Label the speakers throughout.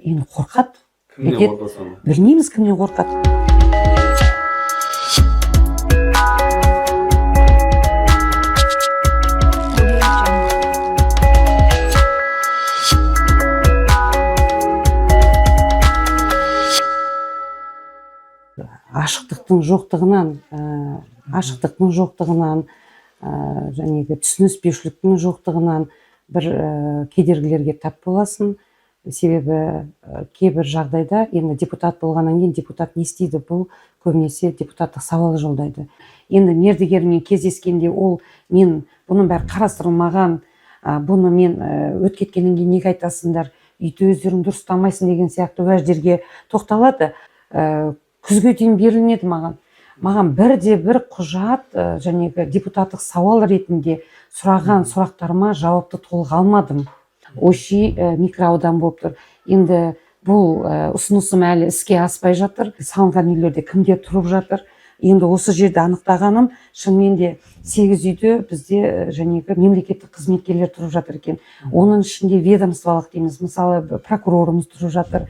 Speaker 1: Енді қорқады.
Speaker 2: Кімнен қорқасың?
Speaker 1: Білмейміз кімнен қорқады. Ашықтықтың жоқтығынан, жәнегі түсініспеушіліктің жоқтығынан бір кедергілерге тап боласың. Себебі кейбір жағдайда енді депутат болғаннан кейін депутат не істейді? Бұл көбінесе депутаттық сауал жолдайды. Енді мердігермен кездескенде мен бұның бәрі қарастырылмаған, бұны мен өткеткеннен кейін неге айтасыңдар, үйті өздерің дұрыстамайсың деген сияқты уәждерге тоқталады. Күзге дейін берілмеді маған бірде-бір құжат жәнегі депутаттық сауал ретінде сұраған сұрақтарыма жауапты толық алмадым. Оши микроаудан болып тұр. Енді бұл ұсынысым әлі іске аспай жатыр. Салынған үйлерде кімдер тұрып жатыр? Енді осы жерде анықтағаным, шынымен де 8 үйде бізде жәнегі мемлекеттік қызметкерлер тұрып жатыр екен. Оның ішінде ведомстволық дейміз, мысалы прокурорымыз тұрып жатыр,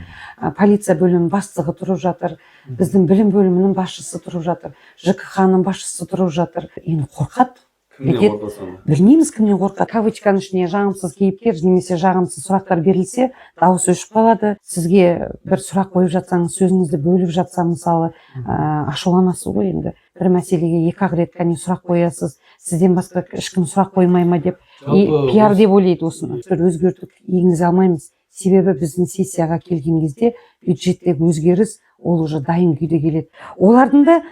Speaker 1: полиция бөлімінің бастығы тұрып жатыр, біздің білім бөлімінің басшысы тұрып жатыр, ЖКХ-ның басшысы тұрып жатыр. Енді қорқады.
Speaker 2: Кімнен қорқасың?
Speaker 1: Білмейміз кімнен қорқады. Кавычканың ішіне жағымсыз кейіпкер немесе жағымсыз сұрақтар берілсе, дауыс өшіп қалады. Сізге бір сұрақ қойып жатсаңыз, сөзіңізді бөліп жатса, мысалы, ашуланасыз ғой енді. Бір мәселеге 2-ақ рет сұрақ қоясыз, сізден басқа ешкім сұрақ қоймай ма деп, пиар деп ойлайды осыны. Бір өзгертіп енгізе алмаймыз. Себебі біздің сессияға келген кезде бюджеттегі өзгеріс ол уже дайын күйде келеді. Олардың да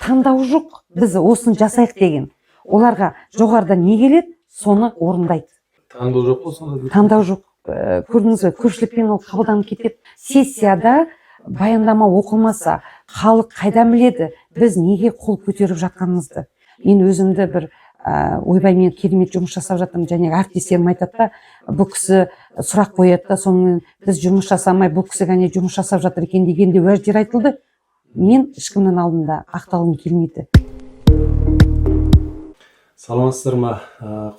Speaker 1: таңдауы жоқ, біз осыны жасайық деген. Оларға жоғарыдан не келеді, соны орындайды.
Speaker 2: Таңдау жоқ болса?
Speaker 1: Таңдау жоқ. Көрдіңіз бе, көпшілікпен ол қабылданып кетеді. Сессияда баяндама оқылмаса, халық қайдан біледі, біз неге қол көтеріп жатқанымызды. Мен өзімді бір ойбаймен керемет жұмыс жасап жатырмын, және әріптестерім айтады да, бұл кісі сұрақ қояды да, сонымен біз жұмыс жасамай, бұл кісі ғана жұмыс жасап жатыр екен дегенде уәждер айтылды. Мен ешкімнің алдында ақталғым келмейді.
Speaker 2: Саламатсыздар ма,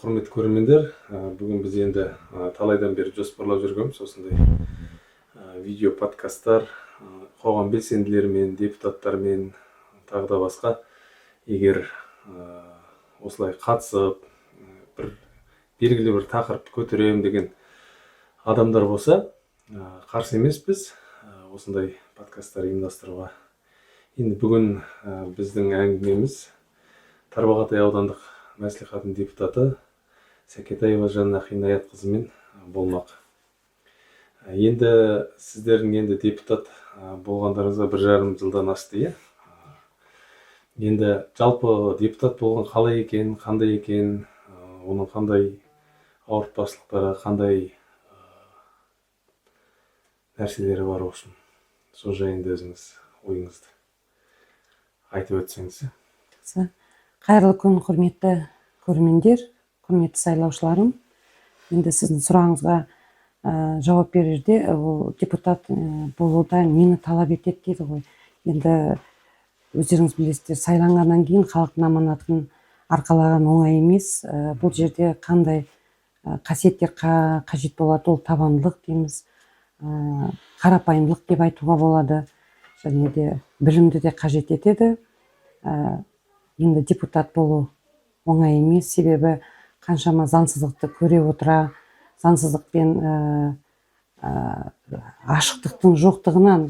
Speaker 2: құрметті көрермендер. Бүгін біз енді талайдан бері жоспарлап жүргенбіз осындай видео подкасттар қоғам белсенділерімен, депутаттармен, тағы да басқа. Егер осылай қатысып, бір белгілі бір тақырып көтерем деген адамдар болса, қарсы емеспіз осындай подкасттар ұйымдастыруға. Енді бүгін біздің әңгімеміз Тарбағатай аудандық мәслихатының депутаты Сәкетаева Жанна Қинаятқызымен болмақ. Енді сіздердің депутат болғандарыңызға 1,5 жылдан асты. Енді жалпы депутат болған қалай екен, қандай екен, оның қандай ауыртпашылықтары, қандай нәрселері бар үшін. Сол жайында өзіңіз ойыңызды айтып өтсеңіз.
Speaker 1: Қайырлы күн, құрметті көрермендер, құрметті сайлаушыларым. Енді сіздің сұрағыңызға жауап берерде, депутат болуда нені талап етеді дейді ғой. Енді өздеріңіз білесіздер, сайланғаннан кейін халықтың аманатын арқалаған оңай емес. Бұл жерде қандай қасиеттер қажет болады, ол табандылық дейміз, қарапайымдылық деп айтуға болады, және де білімді де қажет етеді. Енді депутат болу оңай емес, себебі қаншама заңсыздықты көре отыра, заңсыздықпен ашықтықтың жоқтығынан,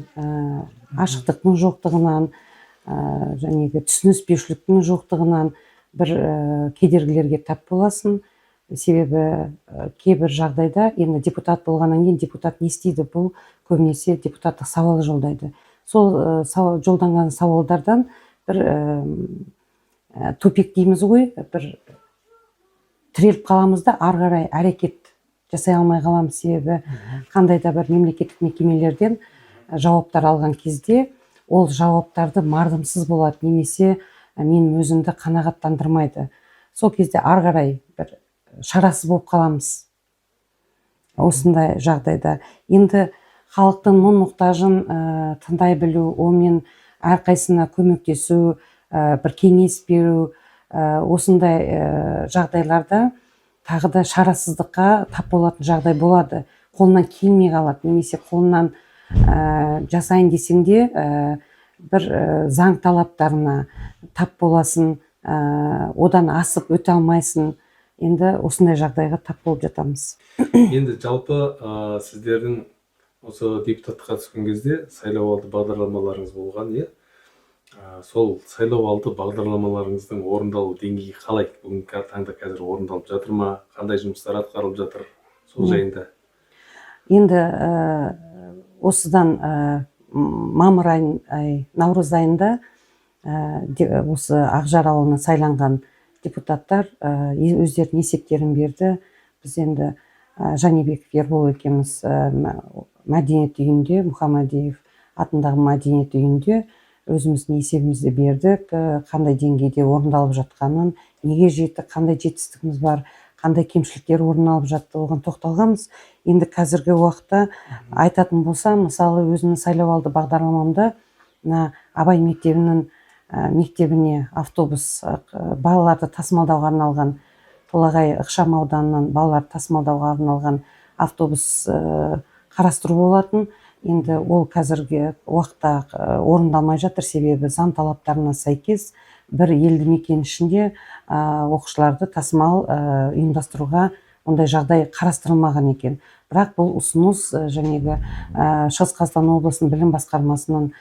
Speaker 1: жәнегі түсініспеушіліктің жоқтығынан бір кедергілерге тап боласың. Себебі кейбір жағдайда енді депутат болғаннан кейін депутат не істейді? Бұл көбінесе депутаттық сауал жолдайды. Сол жолданған сауалдардан бір тупик дейміз ғой, бір тіреліп қаламыз да, ары қарай әрекет жасай алмай қаламыз. Себебі қандай да бір мемлекеттік мекемелерден жауаптар алған кезде ол жауаптарды мардымсыз болады, немесе мен өзімді қанағаттандырмайды. Сол кезде ары қарай бір шарасыз болып қаламыз. Осындай жағдайда енді халықтың мұң-мұқтажын тыңдай білу, онымен әрқайсына көмектесу, бір кеңес беру, осындай жағдайларда тағы да шарасыздыққа тап болатын жағдай болады. қолынан келмей қалады, немесе қолынан жасайын десең де бір заң талаптарына тап боласың, одан асып өте алмайсың. Енді осындай жағдайға тап болып жатамыз.
Speaker 2: Енді жалпы сіздердің осы депутатқа түскен кезде сайлауалды бағдарламаларыңыз болған, иә? Сол сайлауалды бағдарламаларыңыздың орындалу деңгейі қалай? Бүгінгі таңда қазір орындалып жатыр ма? Қандай жұмыстар атқарылып жатыр? Сол жайында.
Speaker 1: Енді осыдан наурыз айында осы Ақжар ауылына сайланған депутаттар өздерінің есептерін берді. Біз енді Жанибеков Ербол екеуміз мәдениет үйінде, Мұхамадиев атындағы мәдениет үйінде өзіміздің есебімізді бердік, қандай деңгейде орындалып жатқанын, неге жетті, қандай жетістігіміз бар, қандай кемшіліктер орын алып жатты, оған тоқталғанбыз. Енді қазіргі уақытта айтатын болсам, мысалы өзімнің сайлауалды бағдарламамда Абай мектебіне автобус балаларды тасымалдауға арналған, Толағай ықшам ауданынан балаларды тасымалдауға арналған автобус қарастыру болатын. Енді ол қазіргі уақытта орындалмай жатыр, себебі заң талаптарына сәйкес бір елді мекен ішінде оқушыларды тасымал ұйымдастыруға ондай жағдай қарастырылмаған екен. Бірақ бұл ұсыныс жаңағы Шығыс Қазақстан облысының білім басқармасының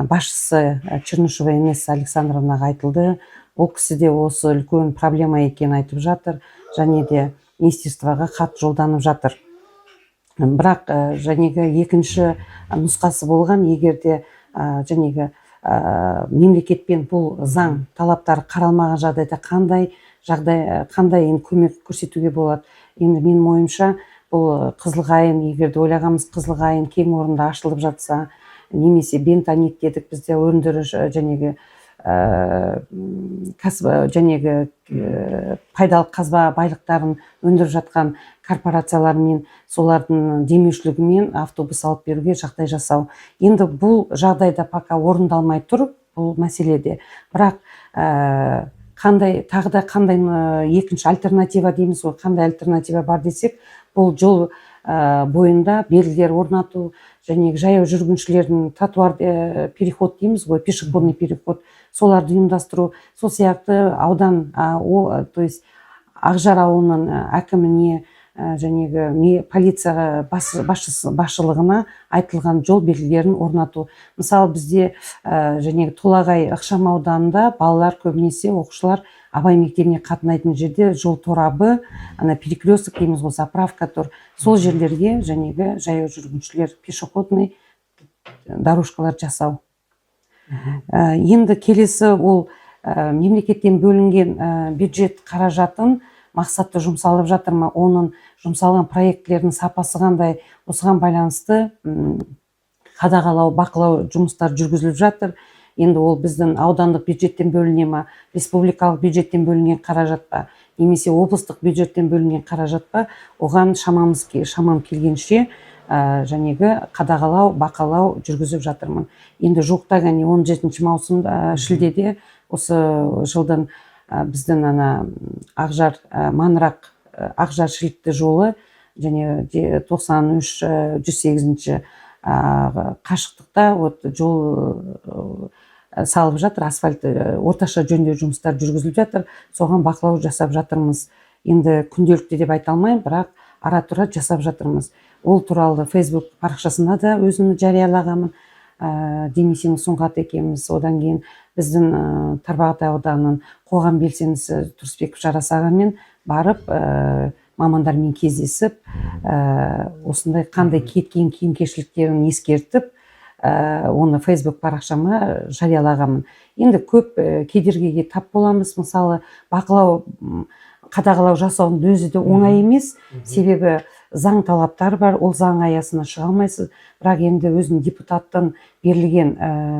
Speaker 1: басшысы Чернышева Инесса Александровнаға айтылды. Ол кісі де осы үлкен проблема екенін айтып жатыр, және де министрлствоға хат жолданып жатыр. Бірақ жаңағы екінші нұсқасы болған, егерде жаңағы мемлекетпен бұл заң талаптары қаралмаған жағдайда қандай көмек көрсетуге болады. Енді менің ойымша, бұл Қызылқайын, егерде ойлағанымыз Қызылқайын кең орында ашылып жатса, немесе Бентанит дедік бізде өндірі жаңағы пайдалы қазба байлықтарын өндіріп жатқан корпорациялармен, солардың демеушілігімен автобус алып беруге жағдай жасау. Енді бұл жағдайда пока орындалмай тұр бұл мәселеде. Бірақ тағы да қандай екінші альтернатива дейміз ғой, қандай альтернатива бар десек, бұл жол бойында белгілер орнату, және жаяу жүргіншілердің тротуар переход дейміз ғой, пешеходный переход, соларды ұйымдастыру. Сол сияқты аудан, то есть Ақжар ауылының әкіміне, жәнегі полиция басшылығына айтылған жол белгілерін орнату. Мысалы бізде жәнегі Толағай ықшам ауданында балалар көбінесе оқушылар Абай мектебіне қатынайтын жерде жол торабы, перекресток дейміз ғой, заправка тұр. Сол жерлерге жәнегі жаяу жүргіншілер пешеходный дорожкалар жасау. Енді келесі ол мемлекеттен бөлінген бюджет қаражатын мақсатты жұмсалып жатыр ма, оның жұмсалған проектілердің сапасы қандай, осыған байланысты қадағалау, бақылау жұмыстар жүргізіліп жатыр. Енді ол біздің аудандық бюджеттен бөліне ма, республикалық бюджеттен бөлінген қаражат па, немесе облыстық бюджеттен бөлінген қаражат па, оған шамам келгенше жәнегі қадағалау, бақылау жүргізіп жатырмын. Енді жуықта 17 маусым шілдеде осы жылдың біздің Ақжар Маңырақ Ақжар шілікті жолы және 93-108 қашықтықта жол салып жатыр, асфальт орташа жөндеу жұмыстар жүргізіліп жатыр. Соған бақылау жасап жатырмыз. Енді күнделікті деп айта алмаймын, бірақ ара-тұра жасап жатырмыз. Ол туралы Facebook парақшасында да өзімді жариялағанмын. Демесең Сұңғат екеуміз, одан кейін біздің Тарбағатай ауданының қоғам белсендісі Тұрысбеков Жарас ағамен барып, мамандармен кездесіп, осындай қандай кеткен киім-кешектерін ескертіп, оны Facebook парақшама жариялағанмын. Енді көп кедергіге тап боламыз. Мысалы, қадағалау жасаудың өзі де оңай емес, себебі заң талаптары бар, ол заң аясына шыға алмайсыз. Бірақ енді өзінің депутаттың берілген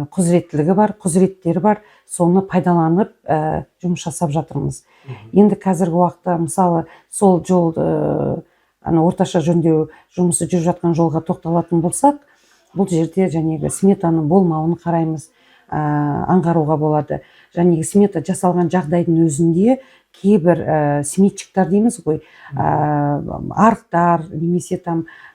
Speaker 1: құзыреттілігі бар, құзыреттері бар, соны пайдаланып жұмыс жасап жатырмыз. Енді қазіргі уақытта мысалы сол жол орташа жөндеу жұмысы жүріп жатқан жолға тоқталатын болсақ, бұл жерде жәнегі сметаның болмауын қараймыз. аңғаруға болады. Және смета жасалған жағдайдың өзінде кейбір сметчиктар дейміз ғой, арықтар немесе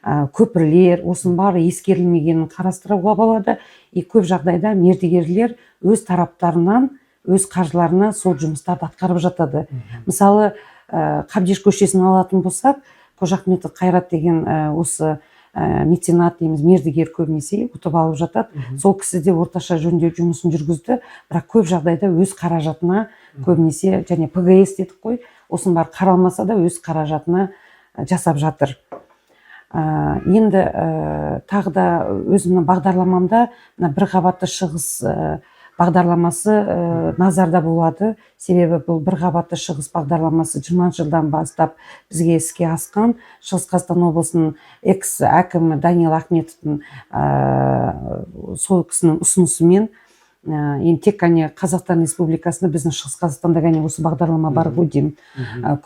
Speaker 1: көпірлер, осының бары ескерілмегенін қарастыруға болады. И көп жағдайда мердігерлер өз тараптарынан, өз қаржыларына сол жұмыстарды атқарып жатады. Мысалы, Қабдеш көшесін алатын болсақ, Қожа Ахметов Қайрат деген осы меценат дейміз, мердігер көбінесе ұтып алып жатады. Сол кісі де орташа жөндеу жұмысын жүргізді, бірақ көп жағдайда өз қаражатына көбінесе, және ПГС дедік қой, осының бары қаралмаса да өз қаражатына жасап жатыр. Енді тағы да өзімнің бағдарламамда бір қабатты шығыс бағдарламасы назарда болады. Себебі бұл бір қабатты шығыс бағдарламасы 20 жылдан бастап бізге іске асқан. Шығыс Қазақстан облысының экс-әкімі Даниал Ахметовтың сол кісінің ұсынысымен, енді тек қана Қазақстан Республикасында біздің Шығыс Қазақстанда ғана осы бағдарлама бар ғой деймін.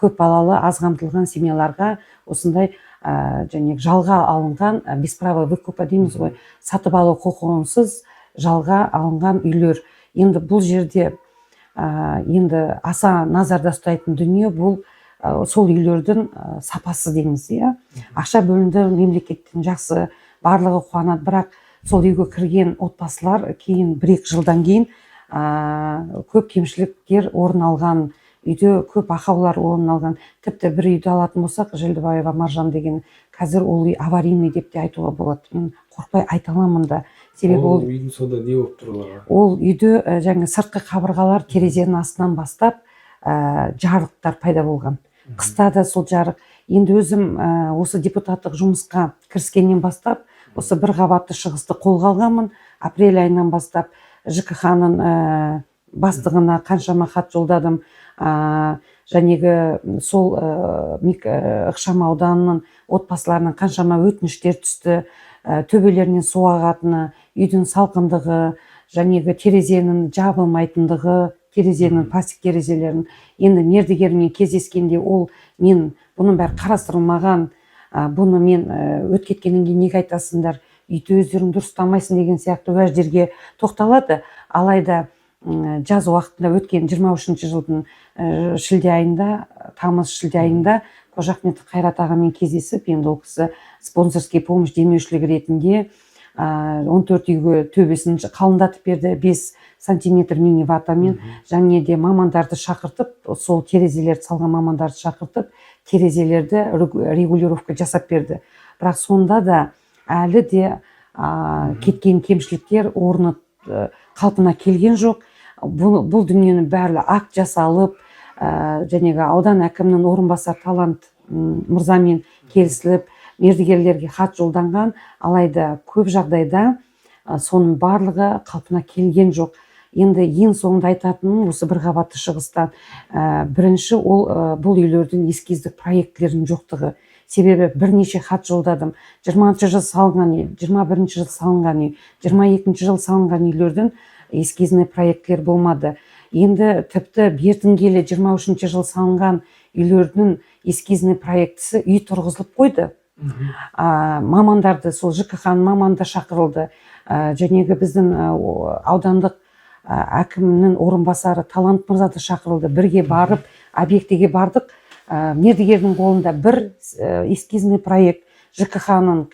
Speaker 1: Көп балалы, аз қамтылған семьяларға осындай және жалға алынған без права выкупа дейміз ғой, сатып алу құқығынсыз жалға алынған үйлер. Енді бұл жерде енді аса назарда ұстайтын дүние бұл сол үйлердің сапасы дейміз. Ақша бөлінді, мемлекеттен жақсы, барлығы қуанады, бірақ сол үйге кірген отбасылар кейін 1-2 жылдан кейін көп кемшіліктер орын алған, үйде көп ақаулар орын алған. Тіпті бір үйді алатын болсақ, Желдібаева Маржан деген, қазір ол үй аварийный деп те айтуға болады. Мен қорқпай айта аламын да. Себебі
Speaker 2: ол үйдің сонда не болып тұр?
Speaker 1: Ол үйде жаңа сыртқы қабырғалар терезенің астынан бастап жарықтар пайда болған. Қыста да сол жарық. Енді өзім осы депутаттық жұмысқа кіріскеннен бастап, осы бір қабатты шығысты қолға алғанмын. Апрель айынан бастап ЖКХ-ның бастығына қаншама хат жолдадым. Жәнегі сол ықшам ауданының отбасыларынан қаншама өтініштер түсті. Төбелерінен су ағатыны, үйдің салқындығы, жәнегі терезенің жабылмайтындығы, терезенің пластик терезелерін. Енді мердігермен кездескенде ол мен бұның бәрі қарастырылмаған, бұны мен өткеткеннен кейін неге айтасыңдар, үйді өздерің дұрыстамайсың деген сияқты уәждерге тоқталады. Алайда жаз уақытында өткен 23 жылдың шілде айында, тамыз-шілде айында Қожа Ахметов Қайрат ағамен кездесіп, енді ол кісі спонсорский помощь демеушілік ретінде 14 үйге төбесін қалындатып берді, 5 сантиметр мини ватамен, және де мамандарды шақыртып, сол терезелерді салған мамандарды шақыртып, терезелерді регулировка жасап берді. Бірақ сонда да әлі де кеткен кемшіліктер орны қалпына келген жоқ. Бұл дүниенің бәрі акт жасалып, жәнегі аудан әкімінің орынбасар Талант мырзамен келісіліп, мердігерлерге хат жолданған, алайда көп жағдайда соның барлығы қалпына келген жоқ. Енді ең соңында айтатыным осы бір қабатты шығыстан бірінші бұл үйлердің эскиздік проектілерінің жоқтығы. Себебі бірнеше хат жолдадым. 20-шы жыл салынған үй, 21-ші жыл салынған үй, 22-ші жыл салынған үйлердің эскизный проекттер болмады. Енді тіпті бертін келе 23-ші жыл салынған үйлердің эскизный проектісі үй тұрғызылып қойды. Мамандарды, сол ЖКХ-ның маманды шақырылды. Жәнегі біздің аудандық әкімнің орынбасары Талант мырзады шақырылды. Бірге барып, объектіге бардық. Мердігердің қолында бір эскизный проект, ЖКХ-ның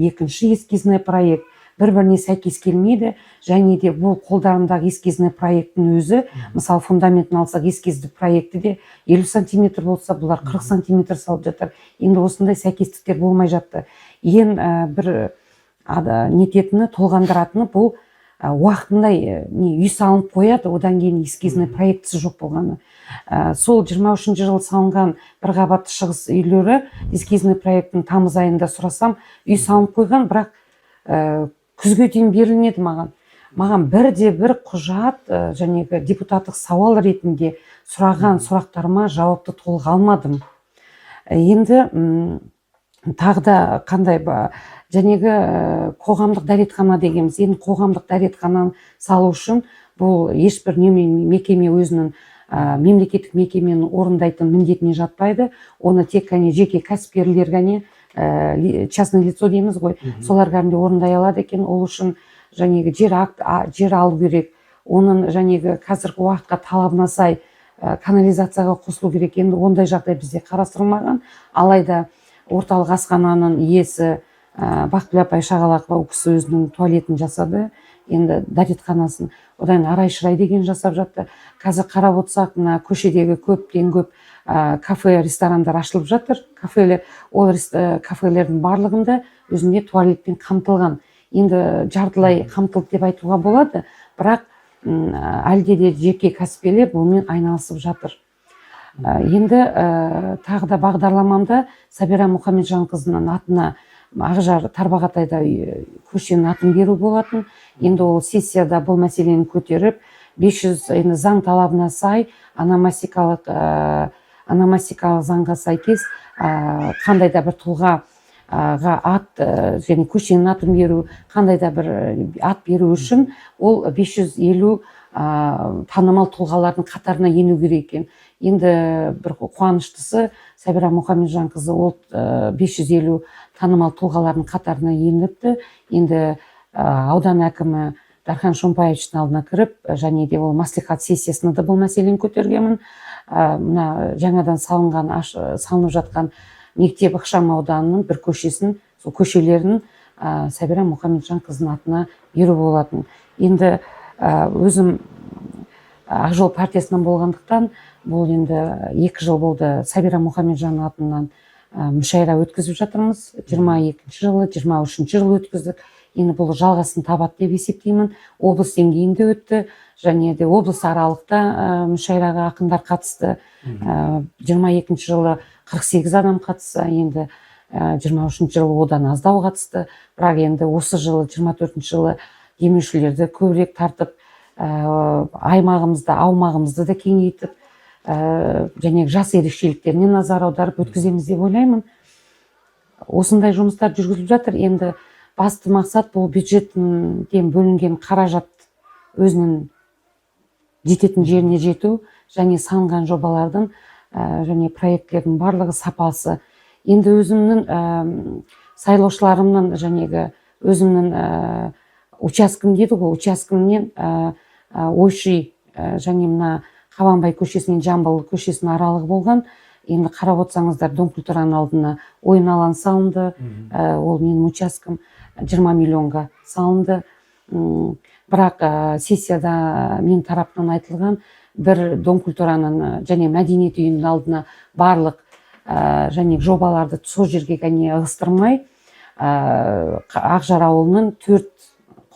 Speaker 1: екінші эскизный проект, бір-біріне сәйкес келмейді. Және де бұл қолдарындағы эскизный проекттің өзі, мысалы фундаментін алсақ, эскизді проекті де 50 сантиметр болса, бұлар 40 сантиметр салып жатыр. Енді осындай сәйкестіктер болмай жатты. Ең бір нететіні, толғандыратыны бұл уақытында үй салынып қояды, одан кейін эскизный проектісі жоқ болғаны. Сол 23-ші жыл салынған бір қабатты шығыс үйлері эскизный проекттің тамыз айында сұрасам, үй салынып қойған, бірақ күзге дейін берілмеді маған. Маған бірде-бір құжат жәнегі депутаттық сауал ретінде сұраған сұрақтарыма жауапты толық алмадым. Енді тағы да қандай жәнегі қоғамдық дәретхана дегеніміз, енді қоғамдық дәретхананы салу үшін бұл ешбір мекеме өзінің мемлекеттік мекеменің орындайтын міндетіне жатпайды. Оны тек қана жеке кәсіпкерлер ғана, частный лицо дейміз ғой, солар ғана орындай алады екен. Ол үшін жәнегі жер алу керек. оның жәнегі қазіргі уақытқа талабына сай канализацияға қосылу керек. Енді ондай жағдай бізде қарастырылмаған. Алайда орталық асхананың иесі Бақытгүл апай Шағалақова ол кісі өзінің туалетін жасады, енді дәретханасын. Одан арай-шырай деген жасап жатты. Қазір қарап отырсақ, мына көшедегі көптен көп кафе, ресторандар ашылып жатыр. Ол кафелердің барлығында өзінде туалетпен қамтылған. Енді жартылай қамтылды деп айтуға болады, бірақ әлде де жеке кәсіпкерлер бұнымен айналысып жатыр. Енді тағы да бағдарламамда Сабира Мұхамеджанқызының атына Ақжар Тарбағатайда көшенің атын беру болатын. Енді ол сессияда бұл мәселені көтеріп, 500 енді заң талабына сай, аномастикалық заңға сәйкес қандай да бір тұлғаға ат және көшенің атын беру, қандай да бір ат беру үшін ол 550 танымал тұлғалардың қатарына ену керек екен. Енді бір қуаныштысы, Сабира Мұхамеджанқызы ол 550 танымал тұлғалардың қатарына еніпті. Енді аудан әкімі Дархан Шомпаевичтің алдына кіріп, және де ол маслихат сессиясында да бұл мәселені көтергенмін. Мына жаңадан салынып жатқан мектеп ықшам ауданының бір көшесін, сол көшелерін Сабира Мұхамеджанқызының атына беру болатын. Енді өзім Ақжол партиясынан болғандықтан, бұл енді 2 жыл болды Сабира Мұхамеджан атынан мүшайра өткізіп жатырмыз. 22 жылы, 23 жылы өткіздік. Енді бұл жалғасын табады деп есептеймін. Облыс деңгейінде өтті, және де облыс аралықта мүшайраға ақындар қатысты. 22 жылы 48 адам қатысса, енді 23 жылы одан аздау қатысты. Бірақ енді осы жылы 24 жылы демеушілерді көбірек тартып, аймағымызды, аумағымызды да кеңейтіп, және жас ерекшеліктеріне назар аударып өткіземіз деп ойлаймын. Осындай жұмыстар жүргізіліп жатыр. Енді басты мақсат бұл бюджеттен бөлінген қаражат өзінің жететін жеріне жету, және салынған жобалардың және проекттердің барлығы сапасы. Енді өзімнің сайлаушыларымның жәнегі өзімнің учаскім дейді ғой, учаскімнен Ойши және мына Қабанбай көшесінен Жамбыл көшесінің аралығы болған. Енді қарап отырсаңыздар, Дом культураның алдына ойын алаңы салынды. Ол менің учаскім 20 миллионға салынды. Бірақ сессияда мен тараптан айтылған бір Дом культураның және мәдениет үйінің алдына барлық және жобаларды сол жерге ығыстырмай, Ақжар ауылының 4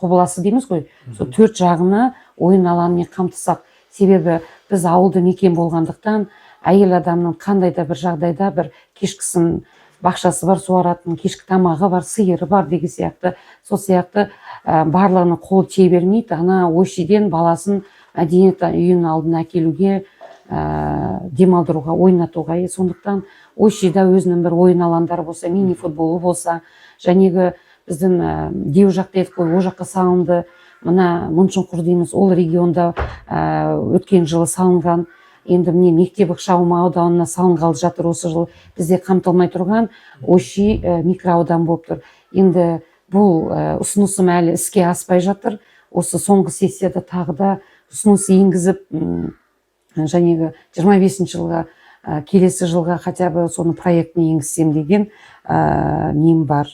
Speaker 1: қобыласы дейміз ғой, сол 4 жағына ойын алаңымен қамтысақ. Себебі біз ауылды мекен болғандықтан, әйел адамның қандай да бір жағдайда бір кешкісін бақшасы бар, суаратын, кешкі тамағы бар, сиыры бар деген сияқты, сол сияқты барлығының қолы тие бермейді. Ана Ойшиден баласын мәдениет үйінің алдына әкелуге, демалдыруға, ойнатуға. Сондықтан Ойшида өзінің бір ойын алаңдары болса, мини футболы болса, жәнегі біздің деу жақта едік қой, о жаққа салынды. Мына Мұншынқұр дейміз, ол регионда өткен жылы салынған. Енді міне мектеп ықшам ауданына салынғалы жатыр осы жыл. Бізде қамтылмай тұрған Ойши микроаудан болып тұр. Енді бұл ұсынысым әлі іске аспай жатыр. Осы соңғы сессияда тағы да ұсыныс енгізіп, жәнегі 25 жылға, келесі жылға хотя бы соны проектіне енгізсем деген нем бар.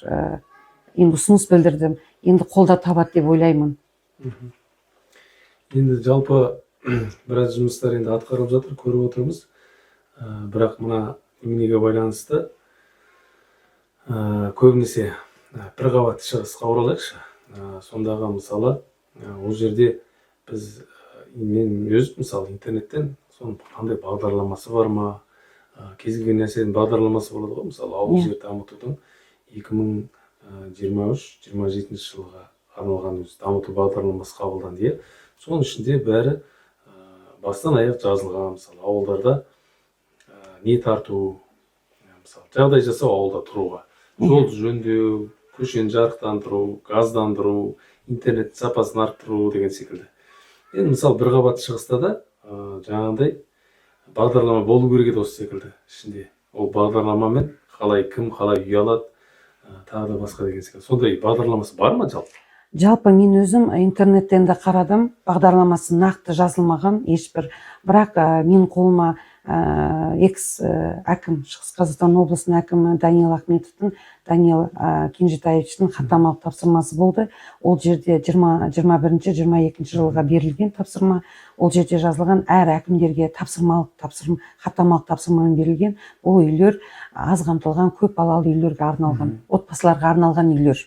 Speaker 1: Енді ұсыныс білдірдім. Енді қолда табады деп ойлаймын.
Speaker 2: Енді жалпы біраз жұмыстар енді атқарылып жатыр, көріп отырмыз. Бірақ мына неге байланысты көбінесе бір қабат шығысқа оралайықшы. Сондағы мысалы ол жерде біз, мен өзім мысалы интернеттен соның қандай бағдарламасы бар ма, кез келген нәрсенің бағдарламасы болады ғой. Мысалы ауыл жер дамытудың 2023-27 жылға арналған дамыту бағдарламасы қабылданды. Соның ішінде бәрі бастан аяқ жазылған. Мысалы ауылдарда не тарту, мысалы жағдай жасау ауылда тұруға, жолды жөндеу, көшені жарықтандыру, газдандыру, интернет сапасын арттыру деген секілді. Енді мысалы бір қабат шығыста да жаңағындай бағдарлама болу керек еді осы секілді ішінде. Ол бағдарламамен қалай кім қалай үй алады, тағы да басқа деген секілді. Сондай бағдарламасы бар ма жалпы?
Speaker 1: Жалпы мен өзім интернеттен де қарадым, бағдарламасы нақты жазылмаған ешбір, бірақ мен қолыма экс әкім, Шығыс Қазақстан облысының әкімі Даниил Кенжетаевичтің хаттамалық тапсырмасы болды. Ол жерде 21-22 жылға берілген тапсырма. Ол жерде жазылған әр әкімдерге хаттамалық тапсырмамен берілген. Бұл үйлер аз қамтылған көп балалы үйлерге арналған, отбасыларға арналған үйлер.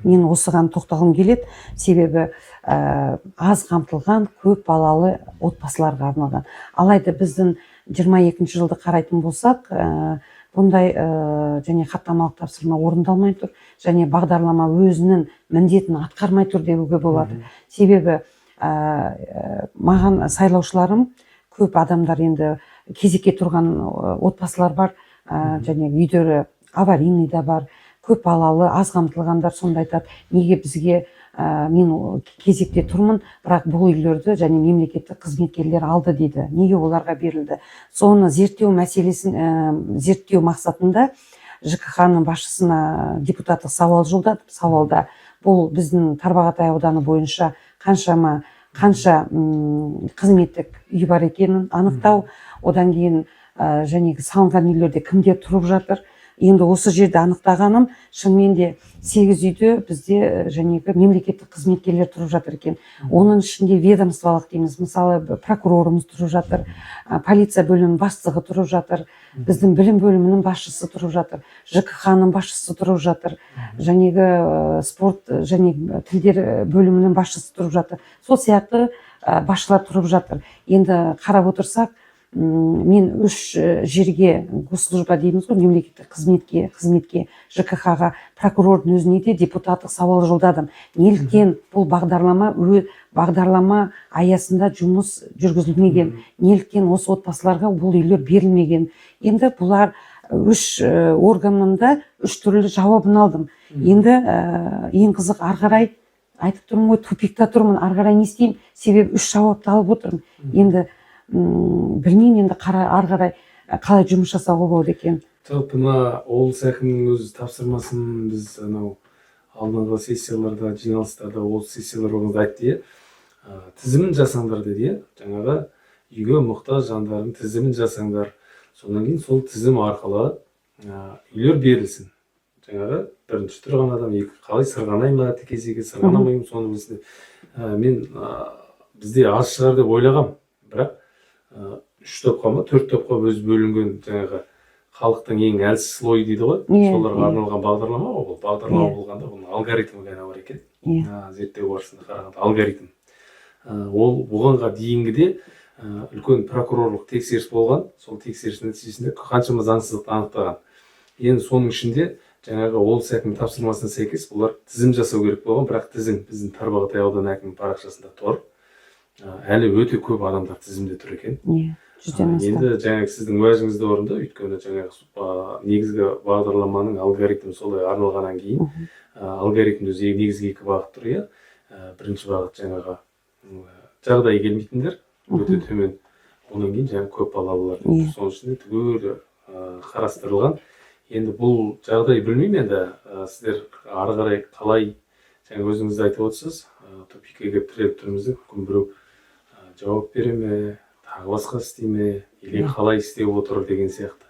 Speaker 1: Мен осыған тоқталғым келеді, себебі аз қамтылған көп балалы отбасыларға арналған. Алайда біздің 22 жылды қарайтын болсақ, бұндай және хаттамалық тапсырма орындалмай тұр, және бағдарлама өзінің міндетін атқармай тұр деуге болады. Себебі маған сайлаушыларым көп адамдар, енді кезекке тұрған отбасылар бар, және үйлері аварийный да бар, көп балалы, аз қамтылғандар сонда айтады, неге бізге мен кезекте тұрмын, бірақ бұл үйлерді және мемлекеттік қызметкерлер алды дейді. Неге оларға берілді? Соны зерттеу зерттеу мақсатында ЖКХ-ның басшысына депутаттық сауал жолдадым. Сауалда бұл біздің Тарбағатай ауданы бойынша қанша қызметтік үй бар екенін анықтау, одан кейін және салынған үйлерде кімдер тұрып жатыр. Енді осы жерде анықтағаным, шынымен де 8 үйде бізде жәнегі мемлекеттік қызметкерлер тұрып жатыр екен. Оның ішінде ведомстволық дейміз, мысалы прокурорымыз тұрып жатыр, полиция бөлімінің бастығы тұрып жатыр, біздің білім бөлімінің басшысы тұрып жатыр, ЖКХ-ның басшысы тұрып жатыр, жәнегі спорт және тілдер бөлімінің басшысы тұрып жатыр. Сол сияқты басшылар тұрып жатыр. Енді қарап отырсақ, мен 3 жерге госслужба дейміз ғой, мемлекеттік қызметке ЖКХ-ға, прокурордың өзіне де депутаттық сауал жолдадым. Неліктен бұл бағдарлама аясында жұмыс жүргізілмеген, неліктен осы отбасыларға бұл үйлер берілмеген. Енді бұлар 3 органында 3 түрлі жауабын алдым. Енді ең қызық, арғарай айтып тұрмын ғой, тупикта тұрмын, арғарай не істеймін, себебі 3 жауапты алып отырмын. Енді білмеймін, енді арғарай қалай жұмыс жасауға болады екен.
Speaker 2: Жалпы мына облыс әкімінің өз тапсырмасын біз анау алдыңғы сессияларда, жиналыстарда, облыс сессиялар болғанда айтты, тізімін жасаңдар деді, жаңағы үйге мұқтаж жандардың тізімін жасаңдар. Содан кейін сол тізім арқылы үйлер берілсін. Жаңағы бірінші тұрған адам қалай сырғанай ма, кезеге сырғанамай ма, соны білсін. Мен бізде аз шығар деп ойлағам, бірақ 3 топқа ма 4 топқа өз бөлінген, жаңағы халықтың ең әлсіз слойы дейді ғой, соларға арналған бағдарлама ғой. Бұл бағдарлама болғанда бұның алгоритмі ғана бар екен. Зерттеу барысында қарағанда алгоритм. Ол бұғанға дейінгіде үлкен прокурорлық тексеріс болған, сол тексеріс нәтижесінде қаншама заңсыздықты анықтаған. Енді соның ішінде жаңағы облыс әкімінің тапсырмасына сәйкес бұлар тізім жасау керек болған, бірақ тізім біздің Тарбағатай ауданы әкімінің парақшасында тұр. Әлі өте көп адамдар тізімде тұр екен. Енді жаңағы сіздің уәжіңізді орындау, өйткені жаңағы негізгі бағдарламаның алгоритмі солай арналғаннан кейін, алгоритмде негізгі 2 бағыт тұр. Бірінші бағыт жаңағы жағдайы келмейтіндер, өте төмен, одан кейін жаңағы көп балалылар. Соның ішінде түгелі қарастырылған. Енді бұл жағдай білмеймін, енді сіздер ары қарай қалай, жаңа өзіңіз айтып отырсыз, тупикке келіп тіреліп тұрмыз, мүмкін біреу жауап бере ме, тағы басқа істей ме, или қалай істеп отыр деген сияқты.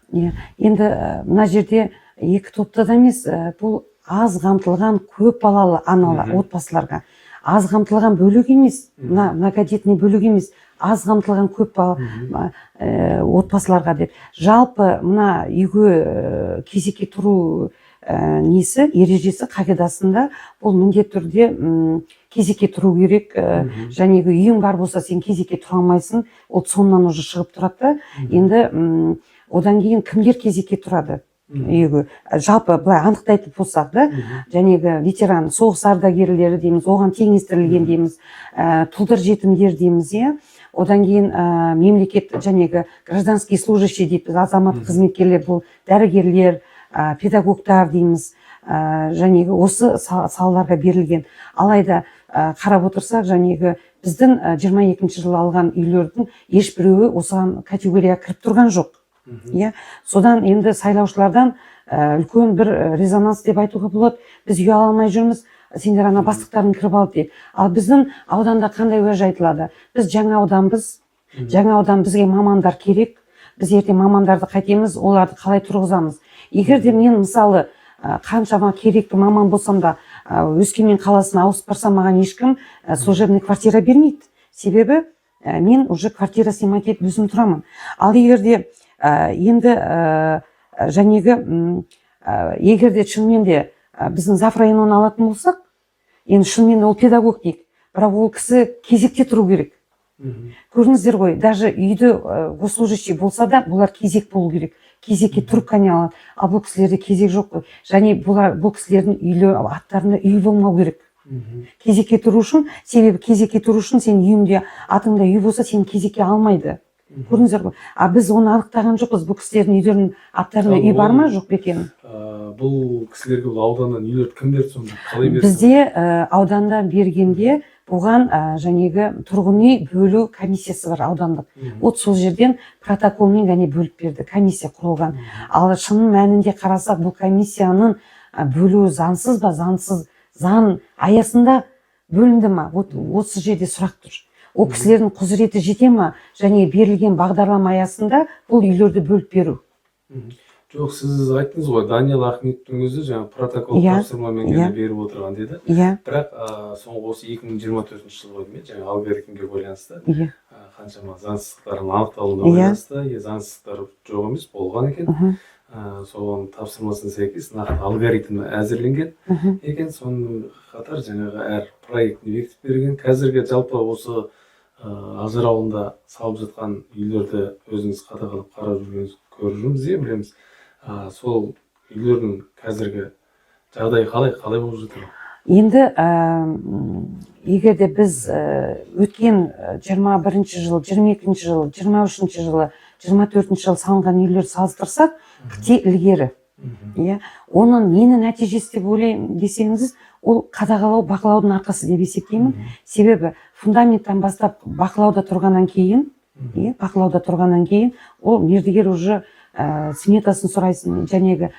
Speaker 1: Енді мына жерде 2 топта да емес, бұл аз қамтылған көп балалы аналар, отбасыларға. Аз қамтылған бөлік емес, многодетный бөлік емес, аз қамтылған көп отбасыларға деп. Жалпы мына үйге кезекке тұру несі, ережесі қағидасында бұл міндетті түрде кезекке тұру керек, және үйің бар болса сен кезекке тұра алмайсың, ол соннан уже шығып тұрады. Енді одан кейін кімдер кезекке тұрады үйге? Жалпы былай анықтайтын болсақ да, жәнегі ветеран, соғыс ардагерлері дейміз, оған теңестірілген дейміз, тұлдыр жетімдер дейміз, одан кейін мемлекет жәнегі гражданский служащий дейміз, азаматтық қызметкерлер, бұл дәрігерлер, педагогтар дейміз, жәнегі осы салаларға берілген. Алайда қарап отырсақ, жәнегі біздің 22 жылы алған үйлердің ешбіреуі осыған категорияға кіріп тұрған жоқ. Содан енді сайлаушылардан үлкен бір резонанс деп айтуға болады. Біз үй ала алмай жүрміз, сендер ана бастықтарың кіріп алды дейді. Ал біздің ауданда қандай уәж айтылады? Біз жаңа ауданбыз, жаңа аудан бізге мамандар керек. Біз ертең мамандарды қайтеміз, оларды қалай тұрғызамыз? Егер де мен мысалы қаншама керекті маман болсам да Өскемен қаласына ауысып барсам, маған ешкім служебный квартира бермейді. Себебі мен уже квартира снимать етіп өзім тұрамын. Ал егер де енді егер де шынымен де біздің зав районын алатын болсақ, енді шынымен ол педагог дейік, бірақ ол кісі кезекте тұру керек. Көрдіңіздер ғой, даже үйді госслужащий болса да, бұлар кезек болу керек. Кезекке тұрып қана алады. Ал бұл кісілерде кезек жоқ қой. Және бұл кісілердің аттарында үй болмау керек. Кезекке тұру үшін, себебі кезекке тұру үшін сен үйіңде атыңда үй болса, сені кезекке алмайды. Көрдіңіздер ғой. Біз оны анықтаған жоқпыз. Бұл кісілердің үйлерінің аттарында үй бар ма, жоқ па екенін?
Speaker 2: Бұл кісілерге ауданнан үйлерді кім берді сонда? Қалай берді?
Speaker 1: Бізде ауданда бергенде бұған жаңегі тұрғын үй бөлу комиссиясы бар аудандық. От сол жерден протоколмен ғана бөліп берді, комиссия құрылған. Ал шын мәнінде қарасақ, бұл комиссияның бөлуі заңсыз ба, заңсыз, заң аясында бөлінді ма? Осы жерде сұрақ тұр. Ол кісілердің құзыреті жете ма? Және берілген бағдарлама аясында бұл үйлерді бөліп беру.
Speaker 2: Жоқ, сіз айттыңыз ғой, Даниал Ахметовтың өзі жаңа протокол тапсырмамен ғана беріп отырған деді. Бірақ соңғы осы 2024 жылғы ме, жаңа алгоритмге байланысты қаншама заңсыздықтардың анықталуына байланысты, заңсыздықтар жоқ емес болған екен. Соған тапсырмасына сәйкес нақты алгоритм әзірленген екен. Сонымен қатар жаңағы әр проектін бекітіп берген. Қазіргі жалпы осы Ақжар ауылында салып жатқан үйлерді өзіңіз қадағалап қарап жүргеніңіз көріп жүрміз, білеміз. Сол үйлердің қазіргі жағдайы қалай болып жатыр?
Speaker 1: Енді егер де біз өткен 21-ші жыл, 22-ші жыл, 23-ші жылы, 24-ші жыл салынған үйлерді салыстырсақ, те ілгері. Оның нені нәтижесі деп ойлаймын десеңіз, ол қадағалау, бақылаудың арқасы деп есептеймін. Себебі фундаменттан бастап бақылауда тұрғаннан кейін, ол мердігер уже сметасын сұрайсың, жәнегі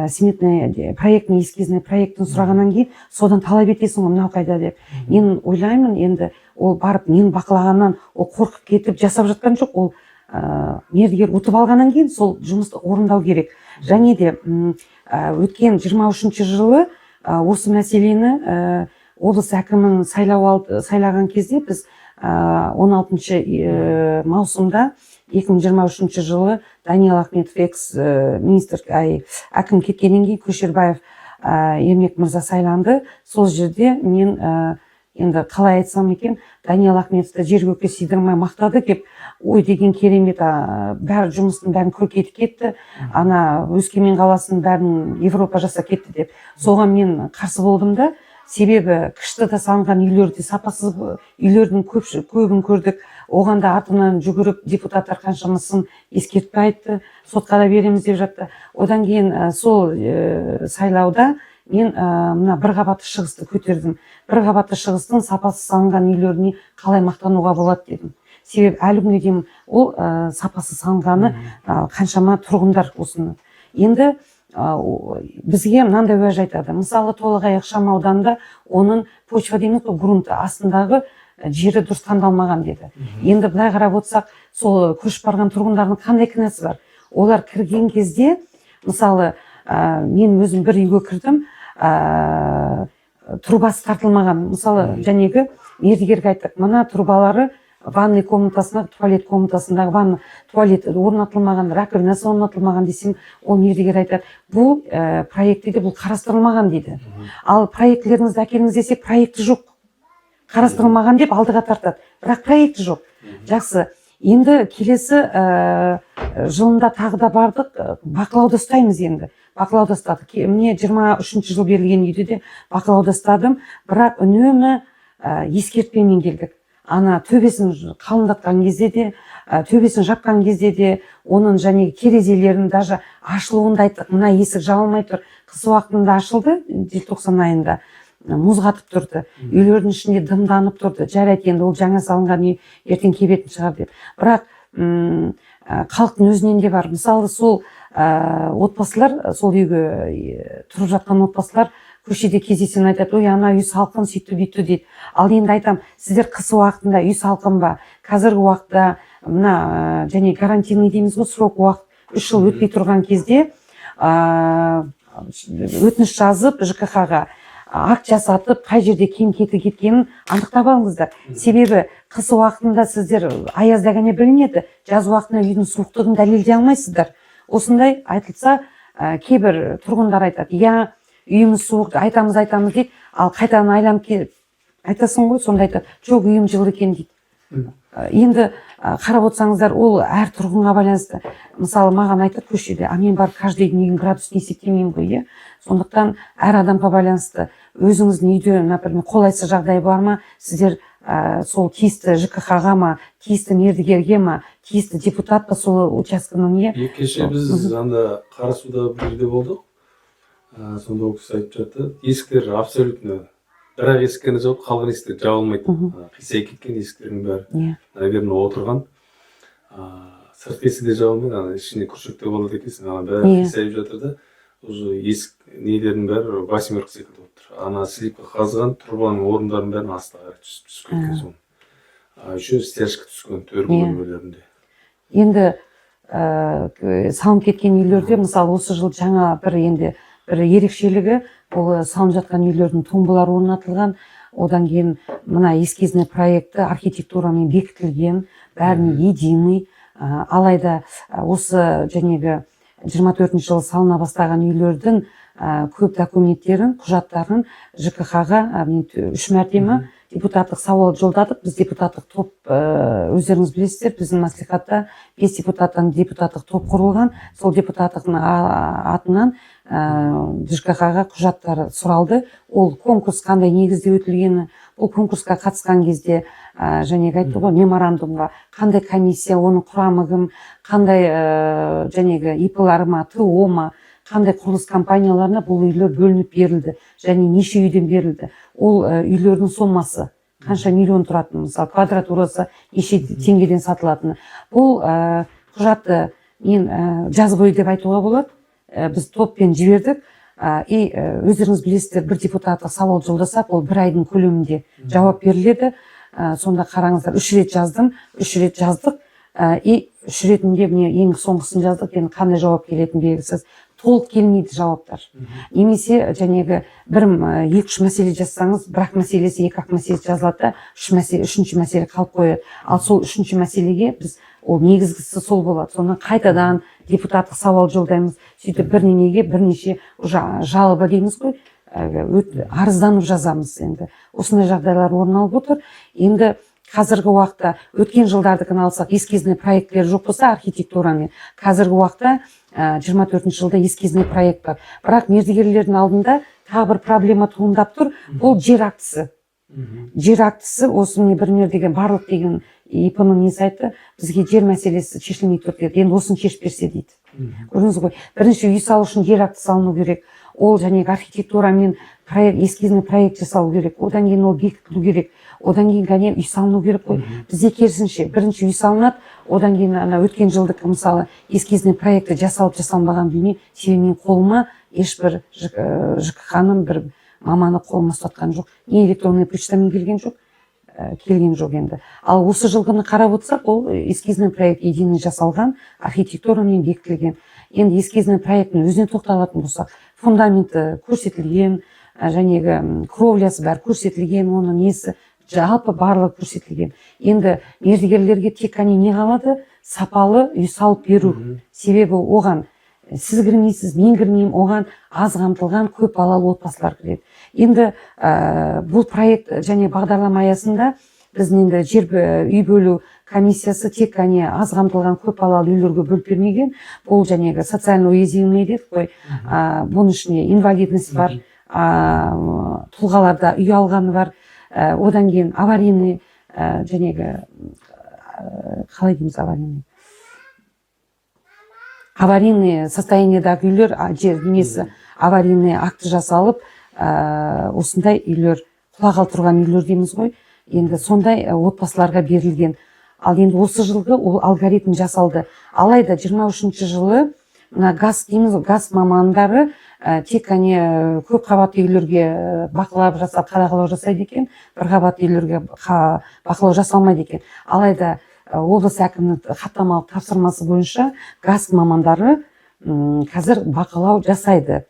Speaker 1: сметный проектный эскизный проектін сұрағаннан кейін содан талап етесің, мынау қайда деп. Мен ойлаймын, енді ол барып мен бақылағаннан ол қорқып кетіп жасап жатқан жоқ, ол мердігер ұтып алғаннан кейін сол жұмысты орындау керек. Және де өткен 23-ші жылы осы мәселені облыс әкімін сайлаған кезде біз 16 маусымда 2023 жылы Даниал Ахметов экс-министр әкім кеткеннен кейін Көшербаев Ермек мырза сайланды. Сол жерде мен енді қалай айтсам екен, Даниал Ахметовті жер-көкке сыйдырмай мақтады деп, ой деген керемет, бәрі жұмыстың бәрін көркейтіп кетті, ана Өскемен қаласының бәрін Европа жасап кетті деп. Соған мен қарсы болдым да, себебі Кыштыда салынған үйлерде сапасыз үйлердің көбін көрдік. Оған да артынан жүгіріп депутаттар қаншамасын ескертпе айтты, сотқа да береміз деп жатты. Одан кейін сол сайлауда мен мына бір қабатты шығысты көтердім. Бір қабатты шығыстың сапасыз салынған үйлеріне қалай мақтануға болады дедім. Себебі әлі күнге дейін ол сапасыз салынғаны қаншама тұрғындар осыны. Енді бізге мынандай уәж айтады. Мысалы Толығай ықшам ауданында оның почва дейміз ғой, грунт астындағы жері дұрыс таңдалмаған деді. Енді былай қарап отырсақ, сол көшіп барған тұрғындардың қандай кінәсі бар? Олар кірген кезде, мысалы, мен өзім бір үйге кірдім, трубасы тартылмаған. Мысалы, жәнегі мердігерге айттық, мына трубалары ванный комнатасына, туалет комнатасындағы туалет орнатылмаған, раковинасы орнатылмаған десем, ол мердігер айтады, бұл проектіде бұл қарастырылмаған дейді. Ал проектілеріңізді әкеліңіз десек, проекті жоқ. Қарастырылмаған деп алдыға тартады, бірақ проекті жоқ. Жақсы, енді келесі жылында тағы да бардық, бақылауда ұстаймыз енді. Бақылауда ұстадық. Міне 23-ші жыл берілген үйде де бақылауда ұстадым, бірақ үнемі ескертпемен келдік. Ана төбесін қалыңдатқан кезде де, төбесін жапқан кезде де, оның және терезелерін даже ашылуында айттық, мына есік жабылмай тұр. Қыс уақытында ашылды, желтоқсан айында. Мұз қатып тұрды, үйлердің ішінде дымданып тұрды. Жарайды, енді ол жаңа салынған үй ертең кебетін шығар деп. Бірақ халықтың өзінен де бар. Мысалы, сол отбасылар, сол үйге тұрып жатқан отбасылар көшеде кездессең айтады, ой ана үй салқын сөйтті бүйтті дейді. Ал енді айтам, сіздер қыс уақытында үй салқын ба? Қазіргі уақытта мына және карантинный дейміз ғой, срок уақыт 3 жыл өтпей тұрған кезде өтініш жазып ЖКХ-ға акт жасатып, қай жерде кем-кетік кеткенін анықтап алыңыздар. Себебі қыс уақытында сіздер аязда ғана білінеді, жаз уақытында үйдің суықтығын дәлелдей алмайсыздар. Осындай айтылса, кейбір тұрғындар айтады, иә, үйіміз суық, айтамыз дейді, ал қайтадан айланып келіп айтасың ғой, сонда айтады, жоқ, үйім жылы екен дейді. Енді қарап отырсаңыздар, ол әр тұрғынға байланысты. Мысалы, маған айтады көшеде, мен барып каждый үйдің градусын есептемеймін ғой, иә. Сондықтан әр адамға байланысты. Өзіңіздің үйде, например, қолайсыз жағдай бар ма, сіздер сол тиісті ЖКХ-ға ма, тиісті мердігерге ма, тиісті депутат па сол учаскенің, иә.
Speaker 2: Кеше біз анда Қарасуда бір жерде болдық. Сонда ол кісі айтып жатты, есіктер абсолютно бірақ есіктерін жауып, қалған есіктер жабылмайды. Қисайып кеткен есіктердің бәрі. Наверное, отырған. Сыртқы есік де жабылмайды, ішіне күршектер болады екенсің, бәрі қисайып жатыр да, уже есік нелердің бәрі 8 секілді болып тұр. Слипка қазған тұрғанның орындардың бәрін астыға түсіп кеткен соң. Еще стяжка түскен төр бөлмелерінде.
Speaker 1: Енді салынып кеткен үйлерде, мысалы, осы жыл жаңа бір ерекшелігі, бұл салынып жатқан үйлердің тумбалары орнатылған, одан кейін мына эскизный проекті архитектурамен бекітілген, бәріне единый. Алайда осы жәнегі 24 жылы салына бастаған үйлердің көп документтерін, құжаттарын ЖКХ-ға 3 мәртеме депутаттық сауал жолдадық. Біз депутаттық топ, өздеріңіз білесіздер, біздің мәслихатта 5 депутаттан депутаттық топ құрылған. Сол депутаттықтың атынан ЖКХ-ға құжаттар сұралды. Ол конкурс қандай негізде өтілгені, ол конкурсқа қатысқан кезде жәнегі айтты ғой, меморандумға қандай комиссия, оның құрамы кім, қандай жәнегі ИП-лары ма, ТО ма, қандай құрылыс компанияларына бұл үйлер бөлініп берілді, және неше үйден берілді. Ол үйлердің сомасы қанша миллион тұратын, мысалы, квадратурасы неше теңгеден сатылатыны. Бұл құжатты мен жаз бойы деп айтуға болады. Біз топпен жібердік. Өздеріңіз білесіздер, бір депутаттық сауал жолдасақ, ол 1 айдың көлемінде жауап беріледі. Сонда қараңыздар, 3 рет жаздым, 3 рет жаздық. 3 ретінде ең соңғысын жаздық, енді қандай жауап келетін белгісіз. Толық келмейді жауаптар. Немесе жәнегі 1-2 мәселе жазсаңыз, бірақ мәселесі 2-ақ мәселесі жазылады, 3-ші мәселе қалып қояды. Ал сол 3-ші мәселеге біз ол негізгісі сол болады. Соны қайтадан депутаттық сауал жолдаймыз. Сөйтіп бір немеге бірнеше жалоба дейміз ғой, арызданып жазамыз. Енді осындай жағдайлар орын алып отыр. Енді қазіргі уақытта өткен жылдардыкін алсақ, эскизный проекттер жоқ болса архитектурамен, қазіргі уақытта 24 жылда эскизный проект бар. Бірақ мердігерлердің алдында тағы бір проблема туындап тұр. Бұл жер актісі. Жер актісі, осы бір мердігер барлық деген ИП-ның несі айтты, бізге жер мәселесі шешілмей тұр деді. Енді осыны шешіп берсе дейді. Көрдіңіз ғой, бірінші үй салу үшін жер акті салыну керек. Ол жәнегі архитектурамен эскизный проект жасалу керек. Одан кейін ол бекітілу керек. Одан кейін ғана үй салыну керек қой. Бізде керісінше, бірінші үй салынады, одан кейін өткен жылдық мысалы эскизный проекті жасалып-жасалынбаған білмей, себебі мен қолыма ешбір ЖКХ-ның бір маманы қолыма ұстатқан жоқ. Не электронный почтамен келген жоқ енді. Ал осы жылғыны қарап отырсақ, ол эскизный проект единый жасалған, архитектурамен бекітілген. Енді эскизный проекттің өзіне тоқталатын болсақ, фундаменті көрсетілген, жәнегі кровлясы бәрі көрсетілген, оның несі жалпы барлығы көрсетілген. Енді мердігерлерге тек қана не қалады? Сапалы үй салып беру. Себебі оған сіз кірмейсіз, мен кірмеймін, оған аз қамтылған көп балалы отбасылар кіреді. Енді бұл проект және бағдарлама аясында біздің енді жер үй бөлу комиссиясы тек қана аз қамтылған көп балалы үйлерге бөліп бермеген. Бұл жәнегі социально уязвимый дедік қой. Бұның ішінде инвалидность бар, тұлғаларда үй алғаны бар. Одан кейін аварийный жәнегі қалай дейміз аварийный состояниедағы үйлер, несі аварийный акті жасалып, осындай үйлер, құлағалы тұрған үйлер дейміз ғой. Енді сондай отбасыларға берілген. Ал енді осы жылғы ол алгоритм жасалды. Алайда 23 жылы газ дейміз, газ мамандары тек қане көп қабатты үйлерге бақылап жасап қадағалау жасайды екен, бір қабатты үйлерге бақылау жасалмайды екен. Алайда облыс әкімінің хаттамалық тапсырмасы бойынша газ мамандары қазір бақылау жасайды.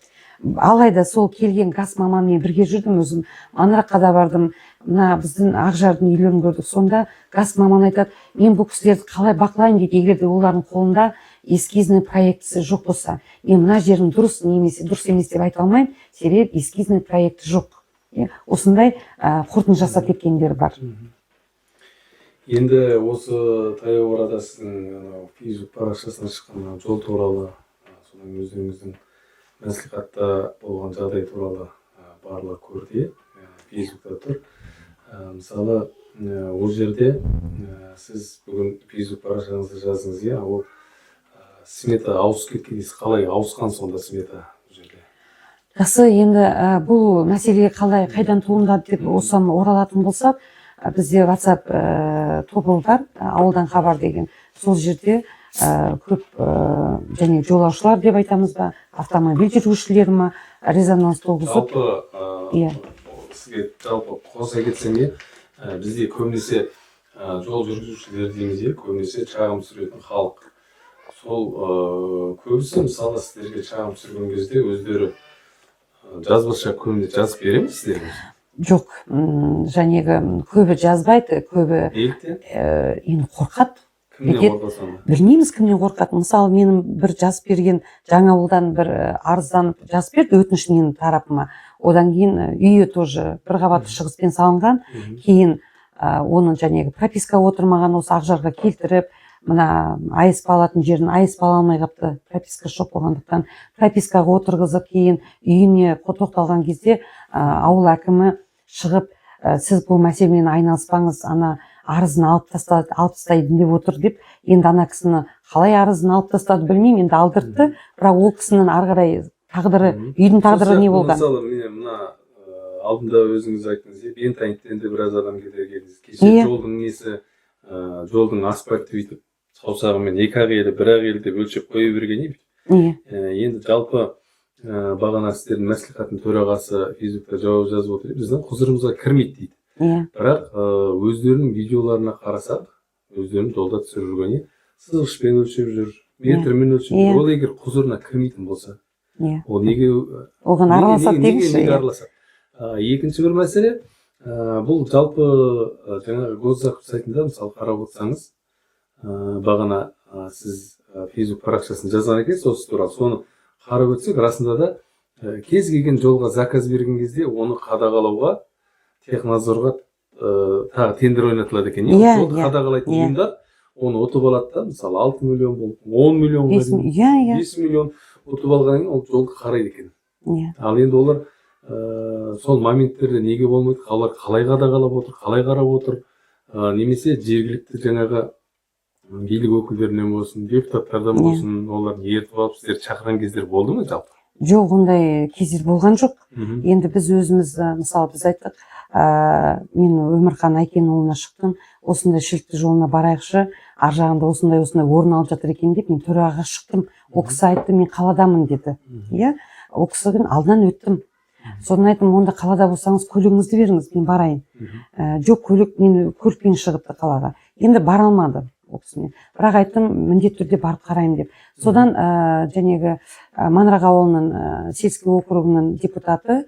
Speaker 1: Алайда сол келген газ маманымен бірге жүрдім, өзім Маңыраққа да бардым, мына біздің Ақжардың үйлерін көрдік. Сонда газ маман айтады, мен бұл кісілерді қалай бақылайын дейді, егер де олардың қолында эскизный проектісі жоқ болса. Мен мына жердің дұрыс немесе дұрыс емес деп айта алмаймын, себебі эскизный проекті жоқ. Осындай қорытынды жасап кеткендер бар.
Speaker 2: Енді осы таяу арада сіздің Facebook парақшасына шыққан жол туралы, соның өздеріңіздің мәслихатта болған жағдай туралы барлығы көрді, Facebook'та тұр. Мысалы, ол жерде сіз бүгін Facebook парақшаңызды жаздыңыз, ол смета ауысып кеткенде қалай ауысқан сонда смета бұл жерде?
Speaker 1: Жақсы, енді бұл мәселеге қайдан туындады деп осыған оралатын болсақ, бізде WhatsApp тобы бар, ауылдан хабар деген. Сол жерде көп және жолаушылар деп айтамыз ба, автомобиль жүргізушілері ма, резонанс туғызып.
Speaker 2: Жалпы сізге қоса кетсем, бізде көбінесе жол жүргізушілер дейміз, көбінесе шағым түсіретін халық. Сол көбісі мысалы сіздерге шағым түсірген кезде өздері жазбаша көбіне жазып береміз сіздерге?
Speaker 1: Жоқ, жәнегі көбі жазбайды, көбі енді қорқады.
Speaker 2: Кімнен қорқасың?
Speaker 1: Білмейміз кімнен қорқады. Мысалы, менің бір жазып берген Жаңауылдан бір арызданып жазып берді, өтініш менің тарапыма. Одан кейін үйі тоже бір қабатты шығыспен салынған. Кейін оның жәнегі прописка отырмаған осы Ақжарға келтіріп, мына АСП алатын жерін АСП ала алмай қапты, прописка жоқ болғандықтан. Пропискаға отырғызып, кейін үйіне тоқталған кезде ауыл әкімі шығып, сіз бұл мәселемен айналыспаңыз, ана арызын алып тастайды деп отыр деп, енді ана кісіні қалай арызын алып тастады білмеймін, енді алдыртты, бірақ ол кісінің ары қарай тағдыры, үйдің тағдыры не болған?
Speaker 2: Мысалы, мына алдында өзіңіз айттыңыз, Бентайнттен де біраз адам келдіңіз. Кеше жолдың несі, жолдың асфальты бүйтіп саусағымен екі ақ елі, бір ақ елі деп өлшеп қоя берген еді. Енді жалпы бағана сіздердің мәслихаттың төрағасы Facebook'та жауап жазып отыр, біздің құзырымызға кірмейді дейді. Бірақ өздерінің видеоларына қарасақ, өздерінің жолда түсіріп жүрген, сызғышпен өлшеп жүр, метрмен өлшеп жүр. Ол егер құзырына кірмейтін болса, ол неге
Speaker 1: оған араласады дейміз?
Speaker 2: Екінші бір мәселе, бұл жалпы жаңағы госзакупка сайтында мысалы қарап отырсаңыз, бағана сіз Facebook парақшасын жазған екенсіз осы туралы, соны қарап өтсек, расында да кез келген жолға заказ берген кезде оны қадағалауға технадзорға тағы тендер ойнатылады екен. Жолды қадағалайтын ұйымдар оны ұтып алады да, мысалы 6 миллион болып, 10 миллион, 5 миллион ұтып алғаннан кейін ол жолды қарайды екен. Ал енді олар сол моменттерде неге болмайды, олар қалай қадағалап отыр, қалай қарап отыр, немесе жергілікті жаңағы билік өкілдерінен болсын, депутаттардан болсын, оларды ертіп алып сіздер шақырған кездер болды ма жалпы?
Speaker 1: Жоқ, ондай кездер болған жоқ. Енді біз өзіміз, мысалы біз айттық, мен Өмірхан Айкенұлына шықтым, осындай шілікті жолына барайықшы, ар жағында осындай орын алып жатыр екен деп, мен төрағаға шықтым. Ол кісі айтты, мен қаладамын деді. Ол кісіден алдынан өттім. Содан айттым, онда қалада болсаңыз көлігіңізді беріңіз, мен барайын. Жоқ, мен көлікпен шығыпты қалаға. Енді бара алмадым ол кісімен. Бірақ айттым, міндетті түрде барып қараймын деп. Содан жәнегі Маңырақ ауылының сельский округінің депутаты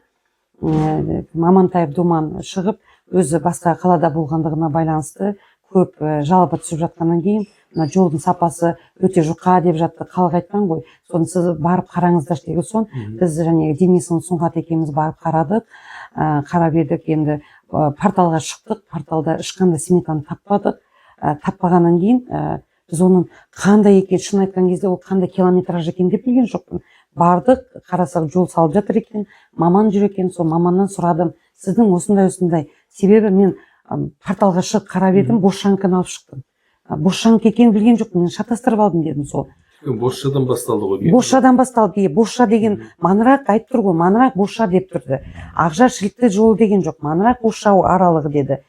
Speaker 1: Мамантаев Думан шығып, өзі басқа қалада болғандығына байланысты көп жалоба түсіп жатқаннан кейін, жолдың сапасы өте жұқа деп жатты, халық айтқан ғой. Соны сіз барып қараңыздаршы деген соң, біз Денисов Сұңғат екеуміз барып қарадық, қарап едік, енді порталға шықтық, порталда ешқандай сметаны таппадық. Таппағаннан кейін біз оның қандай екен, шын айтқан кезде ол қандай километраж екен деп білген жоқпын. Бардық, қарасақ жол салып жатыр екен, маман жүр екен, сол маманнан сұрадым, сіздің осындай. Себебі мен порталға шығып қарап едім, Бозшанканы алып шықтым. Бозшанка екенін білген жоқпын, мен шатастырып алдым дедім сол.
Speaker 2: Бозшадан басталды ғой.
Speaker 1: Бозшадан басталды. Бозша деген Маңырақ айтып тұр ғой, Маңырақ Бозша деп тұрды. Ақжар Шілікті жолы деген жоқ, Маңырақ Бозша аралығы деді.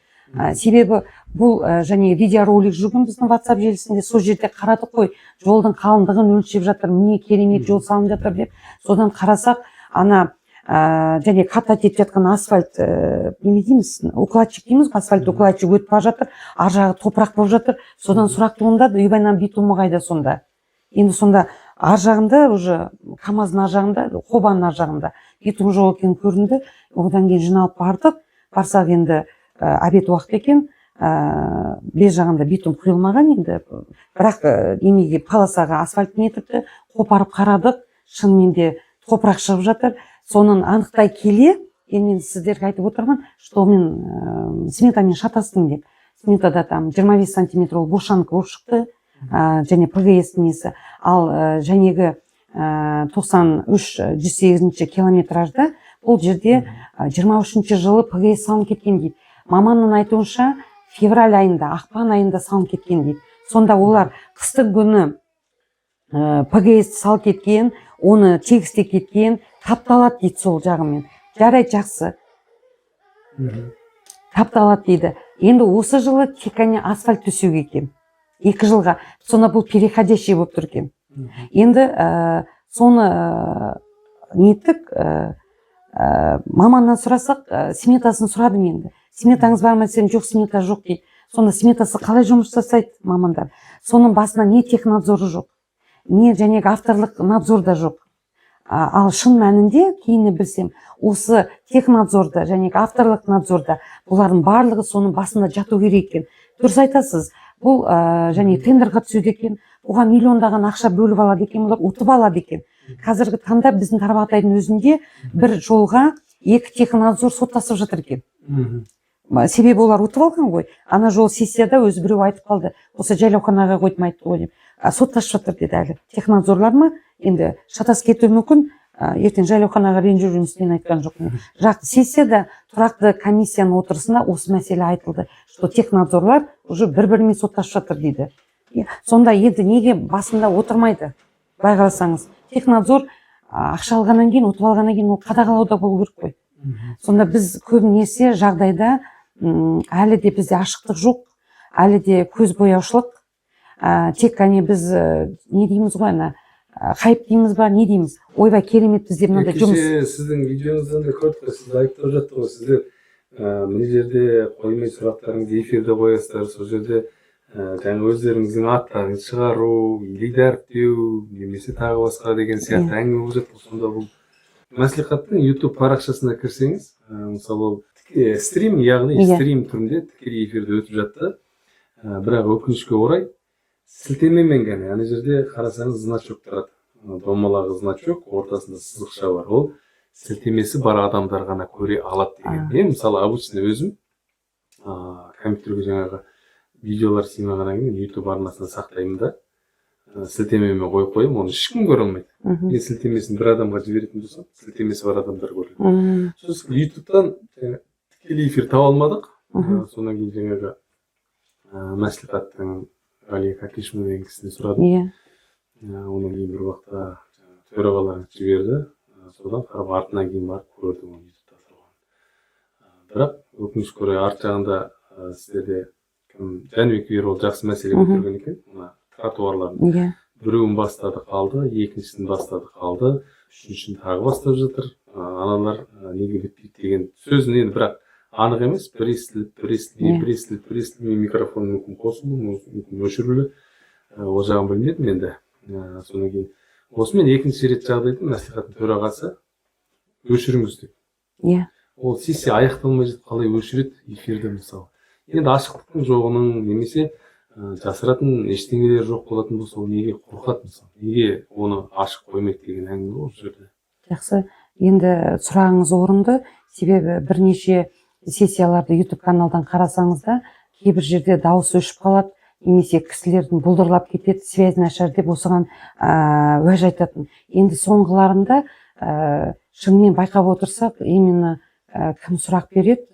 Speaker 1: Себебі бұл және видеоролик жүрген біздің WhatsApp желісінде, сол жерде қарадық қой, жолдың қалыңдығын өлшеп жатыр, не керемет жол салынып жатыр деп. Содан қарасақ, ана және катать етіп жатқан асфальт неме дейміз, укладчик дейміз, асфальт укладчик өтіп бара жатыр, ар жағы топырақ болып жатыр. Содан сұрақ туындады, үйбайнан битумы қайда сонда? Енді сонда ар жағында уже КамАЗдың ар жағында, Қобаның ар жағында битум жоқ екені көрінді. Одан кейін жиналып бардық. Барсақ енді обед уақыт екен. Бер жағында битум құйылмаған енді. Бірақ немеге полосаға асфальт нетіпті, қопарып қарадық. Шынымен де топырақ шығып жатыр. Соның анықтай келе, енді мен сіздерге айтып отырмын, что мен сметамен шатастым деп. Сметада там 25 сантиметр ол бошанка болып шықты. Және ПГС несі. Ал жәнегі 93-108 километражда бұл жерде 23 жылы ПГС салынып кеткен дейді. Маманның айтуынша февраль айында, ақпан айында салынып кеткен дейді. Сонда олар қыстың күні ПГС салып кеткен, оны тегістеп кеткен, тапталады дейді сол жағымен. Жарайды, жақсы. Тапталады дейді. Енді осы жылы тек қана асфальт төсеуге екен. 2 жылға. Сонда бұл переходящий болып тұр екен. Енді соны неттік, маманнан сұрасақ, сметасын сұрадым енді. Сметаңыз бар ма десем, жоқ, смета жоқ дейді. Сонда сметасы қалай жұмыс жасайды мамандар? Соның басына не технадзоры жоқ, не жәнегі авторлық надзор да жоқ. Ал шын мәнінде кейіннен білсем, осы технадзорда және авторлық надзорда бұлардың барлығы соның басында жату керек екен. Дұрыс айтасыз. Бұл және тендерға түседі екен. Оған миллиондаған ақша бөліп алады екен, олар ұтып алады екен. Қазіргі таңда біздің Тарбағатайдың өзінде бір жолға 2 технадзор соттасып жатыр екен. Себебі олар ұтып алған ғой. Ана жол сессияда өзі біреу айтып қалды. Осы жайлауханаға қоймайды ғой деп. Соттасып жатыр деді әлі. Технадзорлар ма? Енді шатас кетуі мүмкін. Ертең жайлауханаға ренжіп жүрмесін айтқан жоқпын. Бірақ сессияда тұрақты комиссияның отырысында осы мәселе айтылды, что технадзорлар уже бір-бірімен соттасып жатыр дейді. Сонда енді неге басында отырмайды? Былай қарасаңыз, технадзор ақша алғаннан кейін, ұтып алғаннан кейін ол қадағалауда болу керек қой. Сонда біз көбінесе жағдайда әлі де бізде ашықтық жоқ, әлі де көз бояушылық. Тек қана біз не дейміз ғой, ана хайп дейміз ба, не дейміз? Ойбай, керемет бізде мынандай жұмыс.
Speaker 2: Кеше сіздің видеоңыздан да көрдік, сіз айтып жатты ғой, сіздер мына жерде қоймай сұрақтарыңызды эфирде қоясыздар, сол жерде жаңа өздеріңіздің аттарыңызды шығару, или дәріптеу, немесе тағы басқа деген сияқты әңгіме болып жатыр. Сонда бұл мәслихаттың YouTube парақшасына кірсеңіз, мысалы стрим, яғни стрим түрінде тікелей эфирде өтіп жатты. Бірақ өкінішке орай сілтемемен ғана, ана жерде қарасаңыз значок тұрады. Домалағы значок, ортасында сызықша бар. Ол сілтемесі бар адамдар ғана көре алады деген. Мен мысалы обычно өзім компьютерге жаңағы видеолар снимағаннан кейін YouTube арнасына сақтаймын да, сілтемемен қойып қоямын, оны ешкім көре алмайды. Мен сілтемесін бір адамға жіберетін болсам, сілтемесі бар адамдар көреді. Сосын YouTube'дан тікелей эфир таба алмадық. Содан кейін жаңағы мәслихаттың Ғалия Кәкешова деген кісіден сұрадым. Онан кейін бір уақытта төрағаларыңыз жіберді. Содан қарап артынан кейін барып көрдім оны YouTube'да тұрған. Бірақ өкінішке орай арт жағында сіздерде Жәнібек Ербол жақсы мәселе көтерген екен. Мына тротуарлардың біреуін бастады қалды, екіншісін бастады қалды, үшіншісін тағы бастап жатыр. Аналар неге бітпейді деген сөзін енді бірақ анық емес. Бір естіліп микрофон мүмкін қосылу, мүмкін өшірілі. Ол жағын білмедім енді. Содан кейін осымен екінші рет жағдайда мәслихаттың төрағасы өшіріңіз деп. Ол сессия аяқталмай жатып қалай өшіреді эфирді мысалы. Енді ашықтықтың жоғының немесе жасыратын ештеңелер жоқ болатын болса, ол неге қорқады мысалы? Неге оны ашық қоймайды деген әңгіме ол жерде.
Speaker 1: Жақсы. Енді сұрағыңыз орынды. Себебі бірнеше сессияларды YouTube каналдан қарасаңыз да, кейбір жерде дауыс өшіп қалады, немесе кісілердің бұлдырлап кетеді, связь нашар деп осыған уәж айтатын. Енді соңғыларында шынымен байқап отырсақ, именно кім сұрақ береді,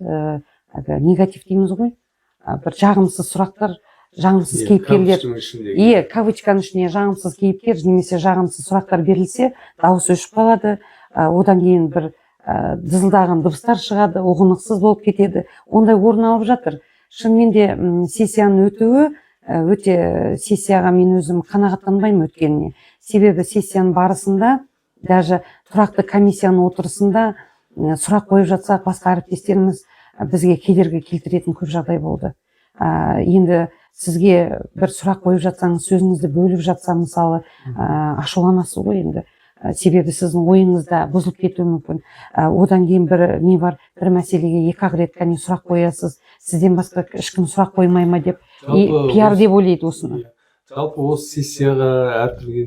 Speaker 1: негатив дейміз ғой, бір жағымсыз сұрақтар, жағымсыз кейіпкерлер, кавычканың ішіне жағымсыз кейіпкер немесе жағымсыз сұрақтар берілсе, дауыс өшіп қалады, одан кейін бір дызылдаған дыбыстар шығады, ұғынықсыз болып кетеді. Ондай орын алып жатыр. Шынымен де сессияның өтуі, өте сессияға мен өзім қанағаттанбаймын өткеніне. Себебі сессияның барысында даже тұрақты комиссияның отырысында сұрақ қойып жатсақ, басқа әріптестеріміз бізге кедергі келтіретін көп жағдай болды. Енді сізге бір сұрақ қойып жатсаңыз, сөзіңізді бөліп жатса, мысалы, ашуланасыз ғой енді. Себебі сіздің ойыңызда бұзылып кетуі мүмкін. Одан кейін не бар, бір мәселеге екі-ақ рет сұрақ қоясыз, сізден басқа ешкім сұрақ қоймай ма деп, пиар деп ойлайды осыны.
Speaker 2: Жалпы осы сессияға әртүрлі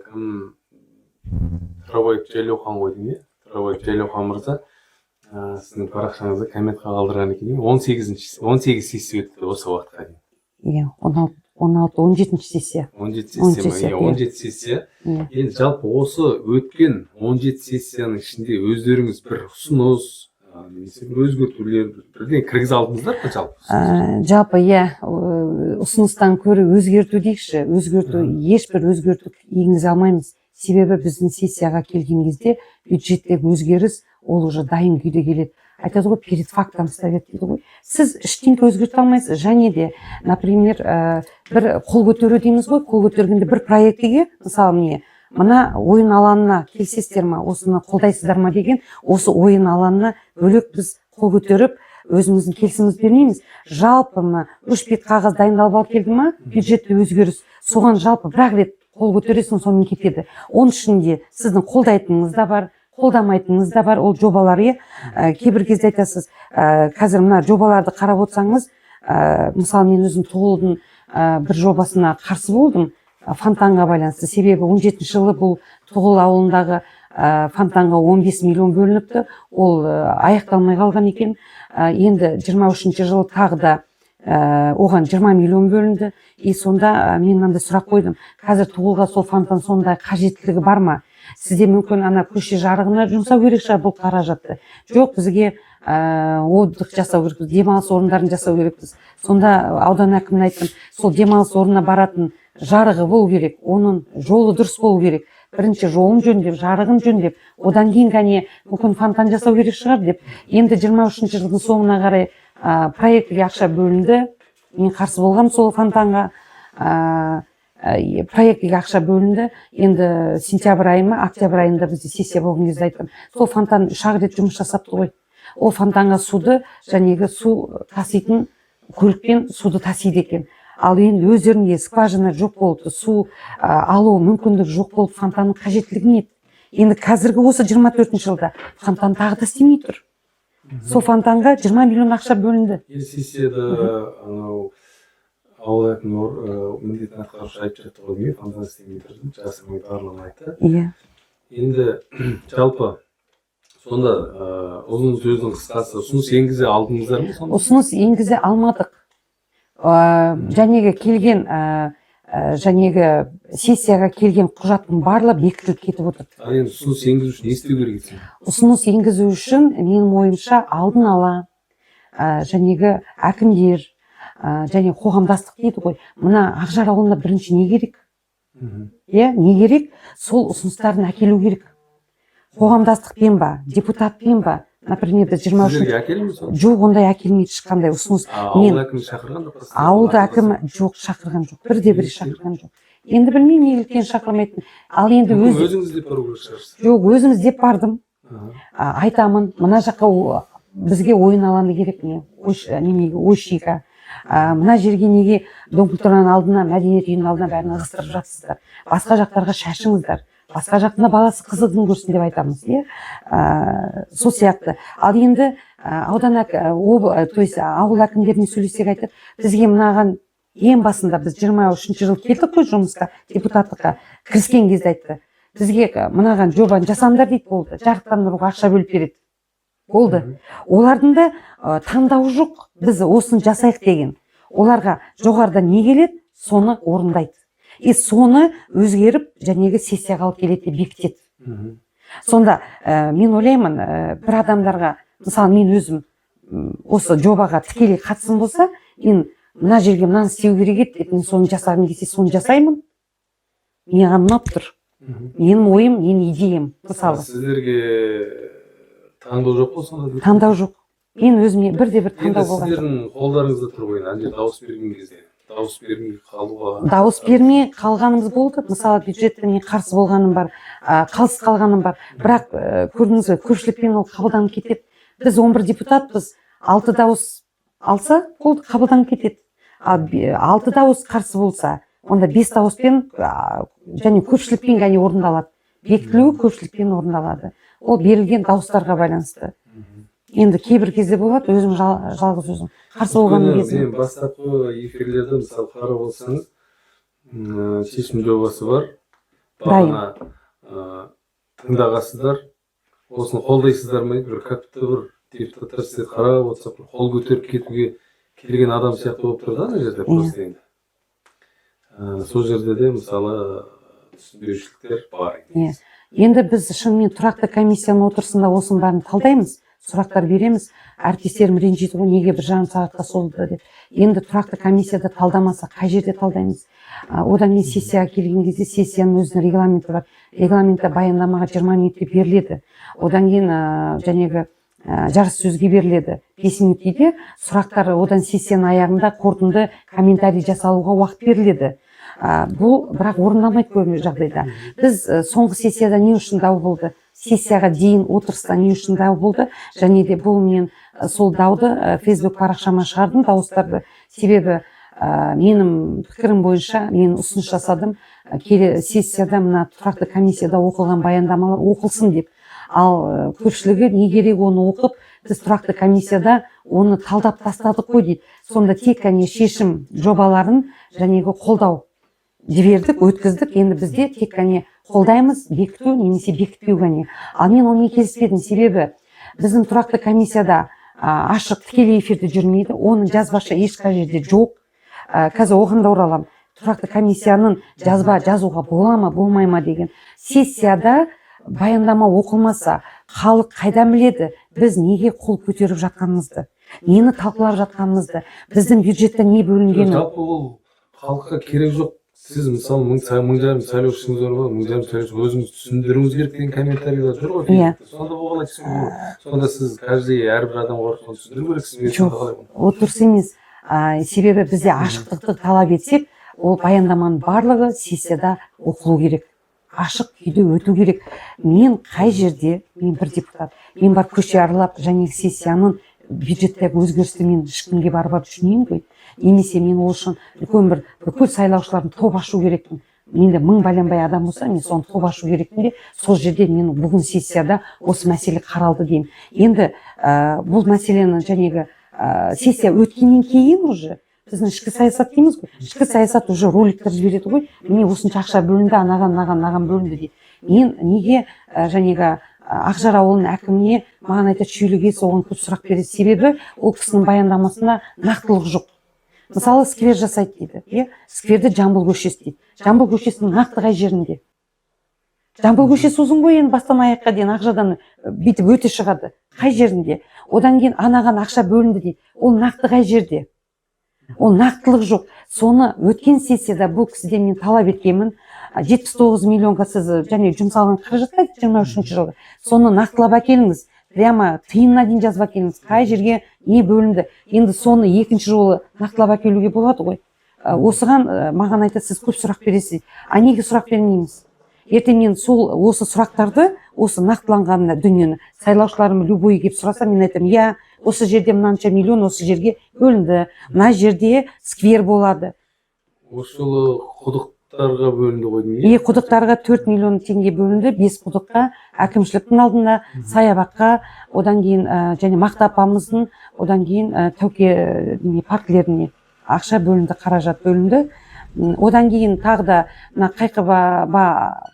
Speaker 2: кім Тұрабаев Жайлаухан ғой деймін, Тұрабаев Жайлаухан мырза сіздің парақшаңызда комментқа қалдырған екен, 18 сессия өтті осы уақытқа дейін.
Speaker 1: Иә, 17 сессия.
Speaker 2: 17 сессия. Енді жалпы осы өткен 17 сессияның ішінде өздеріңіз бір ұсыныс, немесе бір өзгертулер бірден кіргізе алдыңыздар ма жалпы?
Speaker 1: Жалпы, иә, ұсыныстан көрі өзгерту дейікші, ешбір өзгерту енгізе алмаймыз. Себебі біздің сессияға келген кезде бюджеттегі өзгеріс ол уже дайын күйде келеді. Айтады ғой, перед фактом ставят дейді ғой. Сіз ештеңе өзгерте алмайсыз. Және де, например, бір қол көтеру дейміз ғой, қол көтергенде бір проектіге, мысалы мына ойын алаңына келсесіздер ма, осыны қолдайсыздар ма деген, осы ойын алаңына бөлек біз қол көтеріп, өзіміздің келісімімізді бермейміз. Жалпы 3 бет қағаз дайындалып алып келді ма, бюджетті өзгеріс, соған жалпы бір-ақ рет қол көтересің, сонымен кетеді. Оның ішінде сіздің қолдайтыныңыз да бар, қолдамайтыныңыз да бар, ол жобалар. Кейбір кезде айтасыз, қазір мына жобаларды қарап отырсаңыз, мысалы мен өзім Тұғылдың бір жобасына қарсы болдым, фонтанға байланысты. Себебі 17 жылы бұл Тұғыл ауылындағы фонтанға 15 миллион бөлініпті, ол аяқталмай қалған екен. Енді 23 жылы тағы да оған 20 миллион бөлінді. Сонда мен мынандай сұрақ қойдым, қазір Тұғылға сол фонтан сондай қажеттілігі бар ма? Сізде мүмкін ана көше жарығына жұмсау керек шығар бұл қаражатты. Жоқ, бізге отдых жасау керекпіз, демалыс орындарын жасау керекпіз. Сонда аудан әкіміне айттым, сол демалыс орнына баратын жарығы болу керек, оның жолы дұрыс болу керек. Бірінші жолын жөндеп, жарығын жөндеп, одан кейін мүмкін фонтан жасау керек шығар деп. Енді 23 жылдың соңына қарай проектіге ақша бөлінді. Мен қарсы болғам сол фонтанға. Проектіге ақша бөлінді. Енді сентябрь айы ма, октябрь айында бізде сессия болған кезде айттым. Сол фонтан 3 рет жұмыс жасапты ғой. Ол фонтанға суды, жәнегі су таситын көлікпен суды тасиды екен. Ал енді өздерінде скважина жоқ болды, су алу мүмкіндік жоқ болып, фонтанның қажеттілігі не? Енді қазіргі осы 24 жылда фонтан тағы да істемей тұр. Сол фонтанға 20 миллион ақша бөлінді.
Speaker 2: Сессияда ауыл әкімі міндетін атқарушы айтып жатты ғой, фонтан істемей тұрдым, жасырмай барлығын айтты.
Speaker 1: Иә.
Speaker 2: Енді жалпы сонда ұзын сөздің қысқасы ұсыныс енгізе алдыңыздар ма?
Speaker 1: Ұсыныс енгізе алмадық. Жәнегі келген, сессияға келген құжаттың барлығы бекітіліп кетіп отыр.
Speaker 2: Енді ұсыныс енгізу үшін не істеу керек екен?
Speaker 1: Ұсыныс енгізу үшін менің ойымша алдын ала жәнегі әкімдер және қоғамдастық дейді ғой. Мына Ақжар ауылына бірінші не керек? Не керек? Сол ұсыныстарын әкелу керек. Қоғамдастықпен ба, депутатпен ба? Например, 23
Speaker 2: Сіздерге әкелеміз?
Speaker 1: Жоқ, ондай әкелмейді ешқандай ұсыныс.
Speaker 2: Ауыл әкімі шақырған жоқ?
Speaker 1: Ауылда әкім жоқ, шақырған жоқ. Бірде-бір шақырған жоқ. Енді білмеймін, неліктен шақырмайтын. Ал енді
Speaker 2: өзіңіз деп бару керек шығарсыз.
Speaker 1: Жоқ, өзіміз деп бардым. Айтамын, мына жаққа бізге ойын алаңы керек не? Ойшиға. Мына жерге неге Дом культураның алдына, мәдениет үйінің алдына бәрін ығыстырып жатсыздар. Басқа жақтарға шашыңыздар. Басқа жақтына баласы қызығын көрсін деп айтамыз. Сол сияқты. Ал енді аудан ауыл әкімдеріне сөйлесек айтып, бізге мынаған ең басында біз 23 жыл келдік қой жұмысқа, депутаттыққа кіріскен кезде айтты. Бізге мынаған жобаны жасаңдар дейді, болды. Жарықтандыруға ақша бөліп береді. Болды. Олардың да таңдауы жоқ. Біз осыны жасайық деген. Оларға жоғарыда не келеді, соны орындайды. Соны өзгеріп, жәнегі сессияға алып келеді деп бекітеді. Сонда мен ойлаймын, бір адамдарға, мысалы мен өзім осы жобаға тікелей қатысым болса, мен мына жерге мынаны істеу керек еді деп, мен соны жасағым келсе, соны жасаймын. Маған ұнап тұр. Менің ойым, менің идеям, мысалы.
Speaker 2: Сіздерге таңдау жоқ болса?
Speaker 1: Таңдау жоқ. Мен өзіме бірде-бір таңдау болған жоқ.
Speaker 2: Сіздердің қолдарыңызда тұр ғой, дауыс берген кезде. дауыс бермей қалуға
Speaker 1: дауыс бермей қалғанымыз болды. Мысалы бюджетте мен қарсы болғаным бар, қалыс қалғаным бар. Бірақ көрдіңіз бе, көпшілікпен ол қабылданып кетеді. Біз 11 депутатпыз, 6 дауыс алса болды, қабылданып кетеді. Ал 6 дауыс қарсы болса, онда 5 дауыспен және көпшілікпен ғана орындалады. Бекітілуі көпшілікпен орындалады. Ол берілген дауыстарға байланысты. Енді кейбір кезде болады, өзім жалғыз өзім қарсы болған кезде.
Speaker 2: Мен бастапқы эфирлерде мысалы қарап olsanız шешім жобасы бар. Бағана тыңдағансыздар, осыны қолдайсыздар ма? Бір кәпті бір депутаттар сізді қарап отырса, қол көтеріп кетуге келген адам сияқты болып тұр да ана жерде просто енді. Сол жерде де мысалы түсінбеушіліктер бар.
Speaker 1: Енді біз шынымен тұрақты комиссияның отырысында осының бәрін талдаймыз, сұрақтар береміз. Әріптестерім ренжиді ғой, неге бір жарым сағатқа созылды деп. Енді тұрақты комиссияда талдамаса, қай жерде талдаймыз? Одан кейін сессияға келген кезде сессияның өзінің регламенті бар. Регламентте баяндамаға 20 минутке беріледі. Одан кейін жәнегі жарыс сөзге беріледі 5 минут дейді. Сұрақтар одан сессияның аяғында қорытынды комментарий жасалуға уақыт беріледі. Бұл бірақ орындалмайды көп жағдайда. Біз соңғы сессияда не үшін дау болды? Сессияға дейін отырыста не үшін дау болды? Және де бұл мен сол дауды Facebook парақшама шығардым, дауыстарды. Себебі менің пікірім бойынша мен ұсыныс жасадым, сессияда мына тұрақты комиссияда оқылған баяндамалар оқылсын деп. Ал көпшілігі не керек оны оқып, біз тұрақты комиссияда оны талдап тастадық қой дейді. Сонда тек қана шешім жобаларын жәнегі қолдау жібердік, өткіздік. Енді бізде тек қана қолдаймыз, бекіту немесе бекітпеу ғана. Ал мен оны келіспедім, себебі біздің тұрақты комиссияда ашық тікелей эфирде жүрмейді, оның жазбаша ешқай жерде жоқ. Қазір оғында оралам. Тұрақты комиссияның жазуға бола ма, болмай ма деген. Сессияда баяндама оқылмаса, халық қайдан біледі біз неге қол көтеріп жатқанымызды, нені талқылап жатқанымызды, біздің бюджетте не бөлінгені.
Speaker 2: Жалпы ол халыққа керек жоқ. Сіз мысалы 1000 сайлаушыңыз бар ғой, 1000 сайлаушы өзіңіз түсіндіруіңіз керек деген комментарийлер жүр ғой. Сонда болғанай түсіндіру. Сонда сіз әрбір адамға соны түсіндіру керексіз.
Speaker 1: Жоқ, ол дұрыс емес. Себебі бізде ашықтықты талап етсек, ол баяндаманың барлығы сессияда оқылу керек. Ашық күйде өту керек. Мен қай жерде, мен бір депутат, мен бар көше аралап, және сессияның бюджеттегі өзгерісті мен ешкімге барып düşünейін ғой. Немесе мен ол үшін үлкен бір бүкіл сайлаушылардың топ ашу керекпін. Менде 1000 бәленбай адам болса, мен соны топ ашу керекпін де, сол жерде мен бүгін сессияда осы мәселе қаралды деймін. Енді бұл мәселені жәнегі сессия өткеннен кейін уже біздің ішкі саясат дейміз ғой. Ішкі саясат уже роликтер жібереді ғой. Міне осынша ақша бөлінді, анаған бөлінді дейді. Мен неге жәнегі Ақжар ауылының әкіміне маған айтады, шүйліге соған көп сұрақ береді. Себебі ол кісінің баяндамасында нақтылық жоқ. Мысалы, сквер жасайды дейді. Скверді Жамбыл көшесі дейді. Жамбыл көшесінің нақты қай жерінде? Жамбыл көшесі ұзын ғой, енді бастан аяққа дейін Ақжардан бүйтіп өте шығады. Қай жерінде? Одан кейін анаған ақша бөлінді дейді. Ол нақты қай жерде? Ол нақтылық жоқ. Соны өткен сессияда бұл кісіден мен талап еткенмін. 79 миллионға сіз және жұмсалған қаражатқа 23 жылға. Соны нақтылап әкеліңіз. Прямо тиынына дейін жазып әкеліңіз. Қай жерге не бөлінді? Енді соны екінші жолы нақтылап әкелуге болады ғой. Осыған маған айтады, сіз көп сұрақ бересіз. Неге сұрақ бермейміз? Ертең мен осы сұрақтарды, осы нақтыланған дүниені сайлаушыларым любой келіп сұраса, мен айтамын, осы жерде мынанша миллион осы жерге бөлінді, мына жерде сквер болады.
Speaker 2: Осы жолы құдықтарға бөлінді ғой деймін.
Speaker 1: Құдықтарға 4 миллион теңге бөлінді, 5 құдыққа, әкімшіліктің алдында, саябаққа, одан кейін және Мақта апамыздың, одан кейін Тәуке паркілеріне ақша бөлінді, қаражат бөлінді. Одан кейін тағы да Қайқыба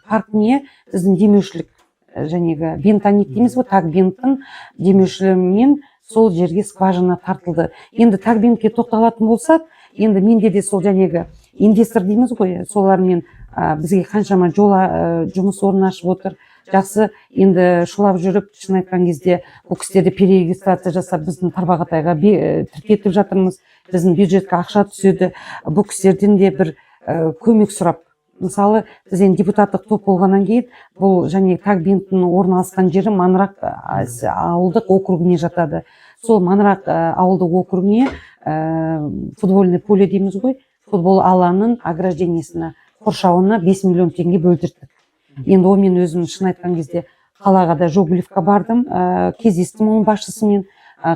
Speaker 1: паркіне біздің демеушілік жәнегі бентанит дейміз ғой, Тагбенттің демеушілігімен сол жерге скважина тартылды. Енді Тагбентке тоқталатын болсақ, енді менде де сол жәнегі инвестор дейміз ғой, солармен бізге қаншама жұмыс орнын ашып отыр. Жақсы, енді шулап жүріп, шын айтқан кезде бұл кісілерді перерегистрация жасап, біздің Тарбағатайға тіркетіп жатырмыз. Біздің бюджетке ақша түседі. Бұл кісілерден де бір көмек сұрап. Мысалы, біз енді депутаттық топ болғаннан кейін, бұл және Тагбенттің орналасқан жері Маңырақ ауылдық округіне жатады. Сол Маңырақ ауылдық округіне футбольный поле дейміз ғой, футбол алаңының ограждениесіне қоршауына 5 миллион теңге бөлдірдік. Енді ол мен өзім шын айтқан кезде қалаға да Жогулевқа бардым, кездестім оның басшысымен,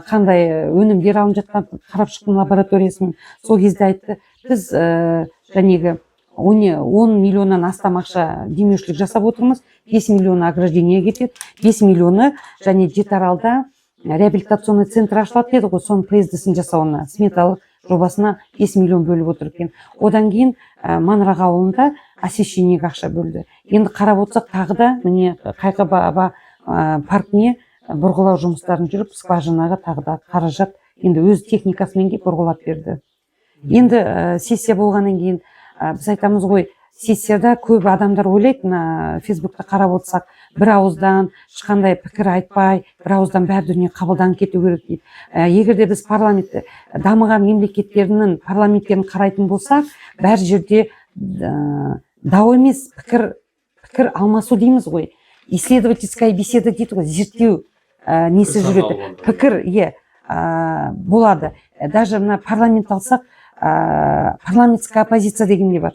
Speaker 1: қандай өнімдер алып жатқан қарап шықтым лабораториясымен. Сол кезде айтты, біз жәнегі 10 миллионнан астам ақша демеушілік жасап отырмыз, 5 миллионы ограждение кетеді, 5 миллионы және Жетаралда реабилитационный центр ашылады деді ғой, соның проездісін жасауына, сметалық жобасына 5 миллион бөліп отыр екен. Одан кейін Маңырақ ауылында освещениеге ақша бөлді. Енді қарап отырсақ тағы да міне Қайқы Баба паркіне бұрғылау жұмыстарын жүріп, скважинаға тағы да қаражат енді өз техникасымен келіп бұрғылап берді. Енді сессия болғаннан кейін біз айтамыз ғой, сессияда көп адамдар ойлайды, Фейсбукта қарап отырсақ, бір ауыздан ешқандай пікір айтпай, бір ауыздан бәр дүние қабылданып кету керек дейді. Егер де біз парламентті дамыған мемлекеттерінің парламенттерін қарайтын болсақ, бәр жерде дау емес, пікір алмасу дейміз ғой. Исследовательская беседа дейді ғой, зерттеу несі жүреді. Пікір болады. Даже мына парламент алсақ, парламентская оппозиция деген не бар.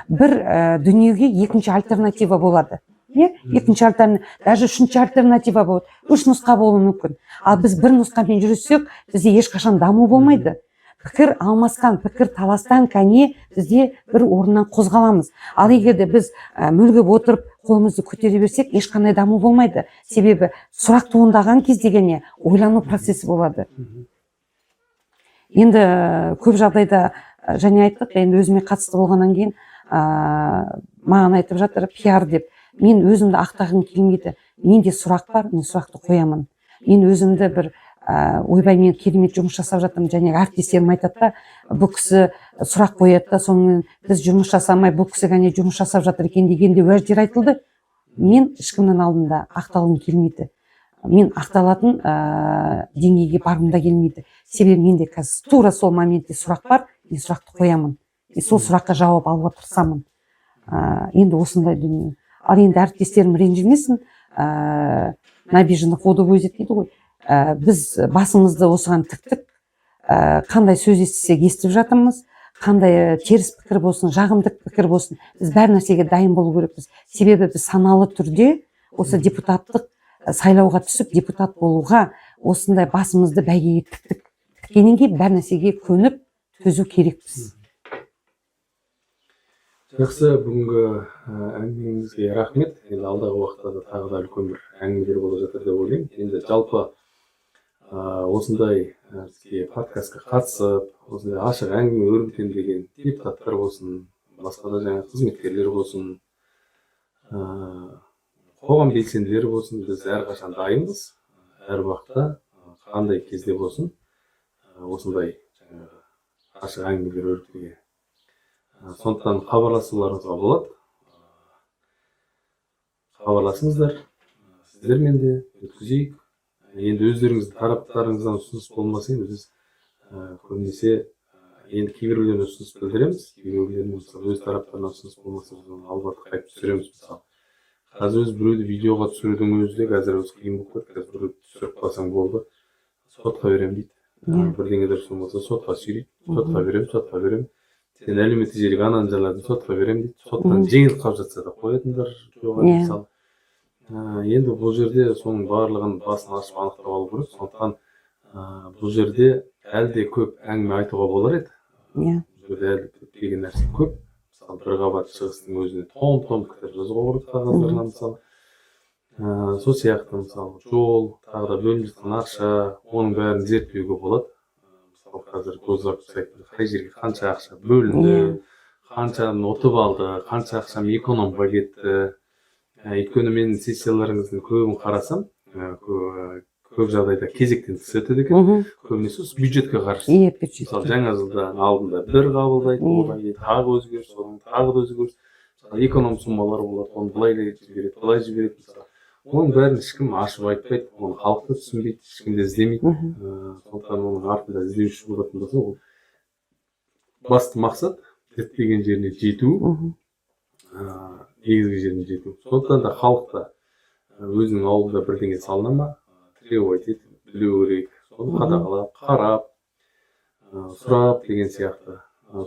Speaker 1: Бір дүниеге екінші альтернатива болады. Екінші альтернатива, даже үшінші альтернатива болады. Үш нұсқа болуы мүмкін. Ал біз бір нұсқамен жүрсек, бізде ешқашан даму болмайды. Пікір алмасқан, пікір таластан кәне бізде бір орыннан қозғаламыз. Ал егер де біз мүлгіп отырып, қолымызды көтере берсек, ешқандай даму болмайды. Себебі сұрақ туындаған кездегене ойлану процесі болады. Енді көп жағдайда және айттық, енді өзіме қатысты болғаннан кейін маған айтып жатыр пиар деп. Мен өзімді ақтағым келмейді. Менде сұрақ бар, мен сұрақты қоямын. Мен өзімді бір ойбай, мен керемет жұмыс жасап жатырмын, және әріптестерім айтады да, бұл кісі сұрақ қояды да, сонымен біз жұмыс жасамай, бұл кісі ғана жұмыс жасап жатыр екен дегенде уәждер айтылды. Мен ешкімнің алдында ақталғым келмейді. Мен ақталатын деңгейге барғым да келмейді. Себебі менде қазір тура сол моментте сұрақ бар, мен сұрақты қоямын. Сол сұраққа жауап алуға тырысамын. Енді осындай дүние. Ал енді әріптестерім ренжімесін, набеженных воду возит дейді ғой. Біз басымызды осыған тіктік, қандай сөз естісек естіп жатырмыз, қандай теріс пікір болсын, жағымдық пікір болсын, біз бәр нәрсеге дайын болу керекпіз. Себебі біз саналы түрде осы депутаттық сайлауға түсіп, депутат болуға осындай басымызды бәйгеге тіктік. Тіккеннен кейін бәр нәрсеге көніп төзу керекпіз.
Speaker 2: Жақсы, бүгінгі әңгімеңізге рахмет. Енді алдағы уақытта да тағы да үлкен бір әңгімелер болып жатыр деп ойлаймын. Енді жалпы осындай бізге подкастқа қатысып, осындай ашық әңгіме өрбітемін деген депутаттар болсын, басқа да жаңа қызметкерлер болсын, қоғам белсенділері болсын, біз әрқашан дайынбыз. Әр уақытта қандай кезде болсын, осындай ашық әңгімелер өрбітуге. Сондықтан хабарласуларыңызға болады. Хабарласыңыздар, сіздермен де өткізейік. Енді өздеріңіздің тараптарыңыздан ұсыныс болмаса, енді біз көбінесе енді кейбіреулеріне ұсыныс білдіреміз, кейбіреулеріне өз тараптарынан ұсыныс болмаса, біз оны албатып қайтып түсіреміз. Мысалы, қазір өз біреуді видеоға түсірудің өзі де қазір өз қиын болып кетті. Қазір біреуді түсіріп қалсаң болды, сотқа беремін дейді. Бірдеңе дұрыс болмаса сотқа сүйрейді, сотқа беремін. Сен әлеуметтік желіге ананы жаладың, сотқа беремін дейді. Соттан жеңіл қалып жатса да қоятындар жоқ, мысалы. Енді бұл жерде соның барлығын басын ашып анықтап алу керек. Сондықтан бұл жерде әлде көп әңгіме айтуға болар еді. Бұл жерде әлде көптеген нәрсе көп. Мысалы, бір қабат шығыстың өзіне том кітап жазуға болады қағаздарына, мысалы. Сол сияқты, мысалы, жол, тағы да бөлініп жатқан ақша, оның бәрін зерттеуге болады. Қазір көзлап сайтында қай жерге қанша ақша бөлінді, қаншаны ұтып алды, қанша ақшам экономға кетті. Өйткені мен сессияларыңыздың көбін қарасам, көп жағдайда кезектен тыс өтеді екен. Көбінесе бюджетке қарсы. Мысалы, жаңа жылдан алдында бір қабылдайды, одан кейін тағы өзгеріс, одан тағы да өзгеріс. Эконом суммалар болады, оны былай жібереді, былай жібереді. Оның бәрін ешкім ашып айтпайды, оны халық та түсінбейді, ешкім де іздемейді. Сондықтан оның артында іздеуші болатын болса, ол басты мақсат діттеген жеріне жету, негізгі жеріне жету. Сондықтан да халық та өзінің ауылда бірдеңе салына ма, требовать етіп, білу керек, соны қадағалап, қарап, сұрап деген сияқты.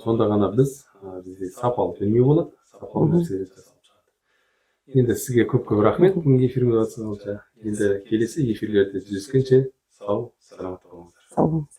Speaker 2: сонда ғана бізде сапалы дүние болады, сапалы нәрселер жасалып шығады. Енді сізге көп рахмет бүгінгі эфирге қатысқаныңызға. Енді келесі эфирлерде жүздескенше сау, саламат болыңыздар.
Speaker 1: Сау болыңыз.